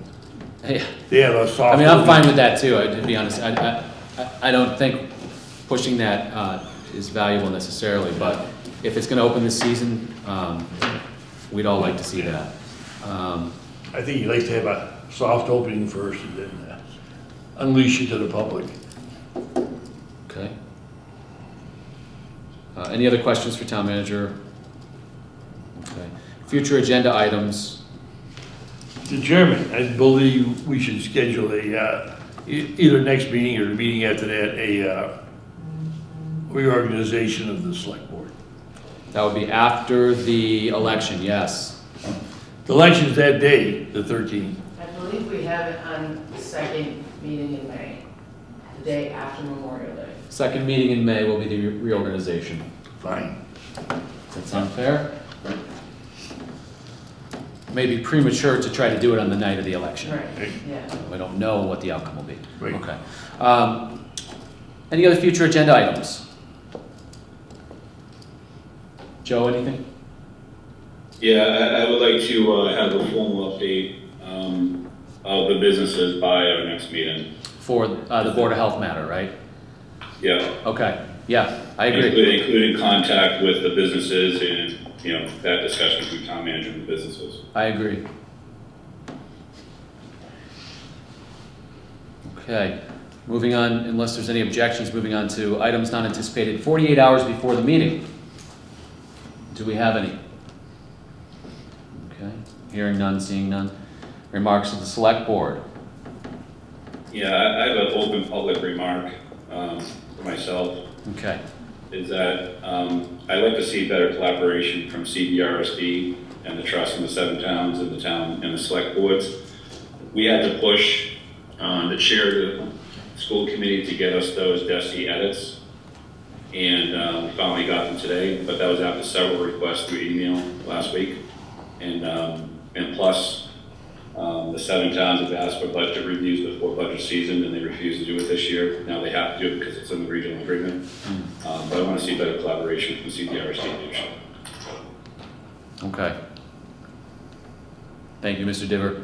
Hey, They have a soft. I mean, I'm opening. fine with that too, to be honest. I don't think pushing that is valuable necessarily, but if it's gonna open this season, we'd all like to see that. I think he likes to have a soft opening first and then unleash it to the public. Okay. Any other questions for town manager? Okay. Future agenda items. Mr. Chairman, I believe we should schedule either next meeting or the meeting after that, a reorganization of the select board. That would be after the election, yes. The election's that day, the 13th. I believe we have it on the second meeting in May, the day after Memorial Day. Second meeting in May will be the reorganization. Fine. Does that sound fair? Maybe premature to try to do it on the night of the election. Right, yeah. We don't know what the outcome will be. Right. Okay. Any other future agenda items? Joe, anything? Yeah, I would like to have a formal update of the businesses by our next meeting. For the Board of Health matter, right? Yeah. Okay, yeah, I agree. Including contact with the businesses and, that discussion between town manager and the businesses. I agree. Okay, moving on, unless there's any objections, moving on to items not anticipated 48 hours before the meeting. Do we have any? Okay, hearing none, seeing none. Remarks of the select board. Yeah, I have an open public remark for myself. Okay. Is that I'd like to see better collaboration from CBRSD and the trust in the 7 towns and the town and the select boards. We had to push the chair of the school committee to get us those DESI edits, and we finally got them today, but that was after several requests through email last week. And plus, the 7 towns have asked for budget reviews before budget season, and they refused to do it this year. Now they have to do it because it's in the regional agreement. But I want to see better collaboration from CDRC leadership. Okay. Thank you, Mr. Diver.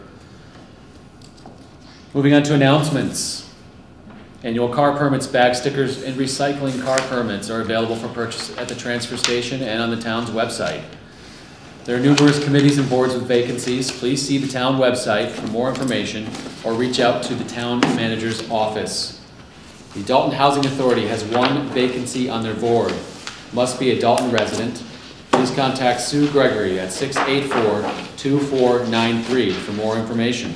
Moving on to announcements. Annual car permits, bag stickers, and recycling car permits are available for purchase at the transfer station and on the town's website. There are numerous committees and boards with vacancies. Please see the town website for more information or reach out to the town manager's office. The Dalton Housing Authority has 1 vacancy on their board. Must be a Dalton resident. Please contact Sue Gregory at 684-2493 for more information.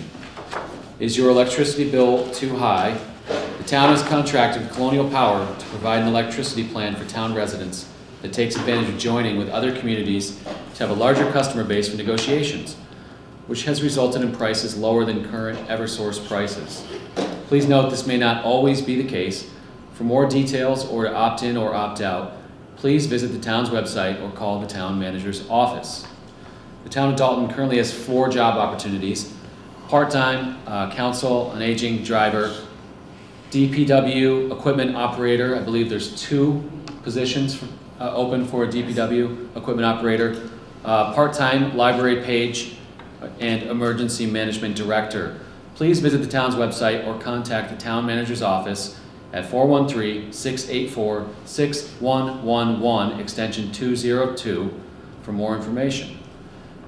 Is your electricity bill too high? The town has contracted with Colonial Power to provide an electricity plan for town residents that takes advantage of joining with other communities to have a larger customer base for negotiations, which has resulted in prices lower than current Eversource prices. Please note this may not always be the case. For more details or to opt in or opt out, please visit the town's website or call the town manager's office. The town of Dalton currently has 4 job opportunities: part-time council on aging driver, DPW equipment operator. I believe there's 2 positions open for a DPW equipment operator, part-time library page, and emergency management director. Please visit the town's website or contact the town manager's office at 413-684-6111, extension 202, for more information.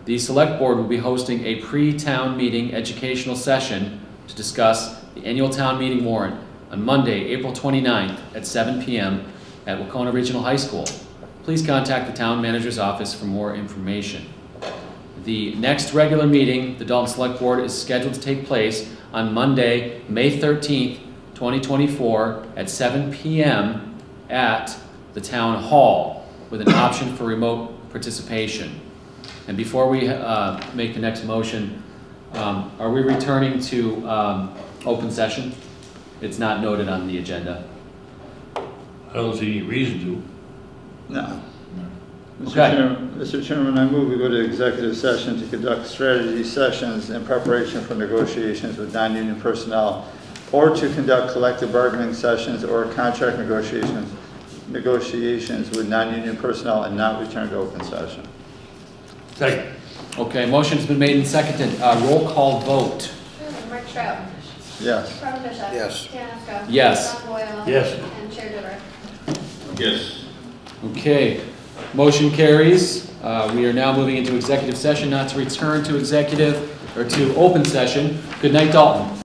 The select board will be hosting a pre-town meeting educational session to discuss the annual town meeting warrant on Monday, April 29th at 7 p.m. at Wacona Regional High School. Please contact the town manager's office for more information. The next regular meeting, the Dalton Select Board, is scheduled to take place on Monday, May 13th, 2024 at 7 p.m. at the Town Hall with an option for remote participation. And before we make the next motion, are we returning to open session? It's not noted on the agenda. I don't see any reason to. No. Okay. Mr. Chairman, I move we go to executive session to conduct strategy sessions in preparation for negotiations with non-union personnel, or to conduct collective bargaining sessions or contract negotiations with non-union personnel and not return to open session. Second. Okay, motion's been made and seconded. Roll call vote. Mark Stroud. Yes. Carl Bishop. Yes. Dan Esco. Yes. John Boyle. Yes. And Chair Diver. Yes. Okay, motion carries. We are now moving into executive session, not to return to executive or to open session. Good night, Dalton.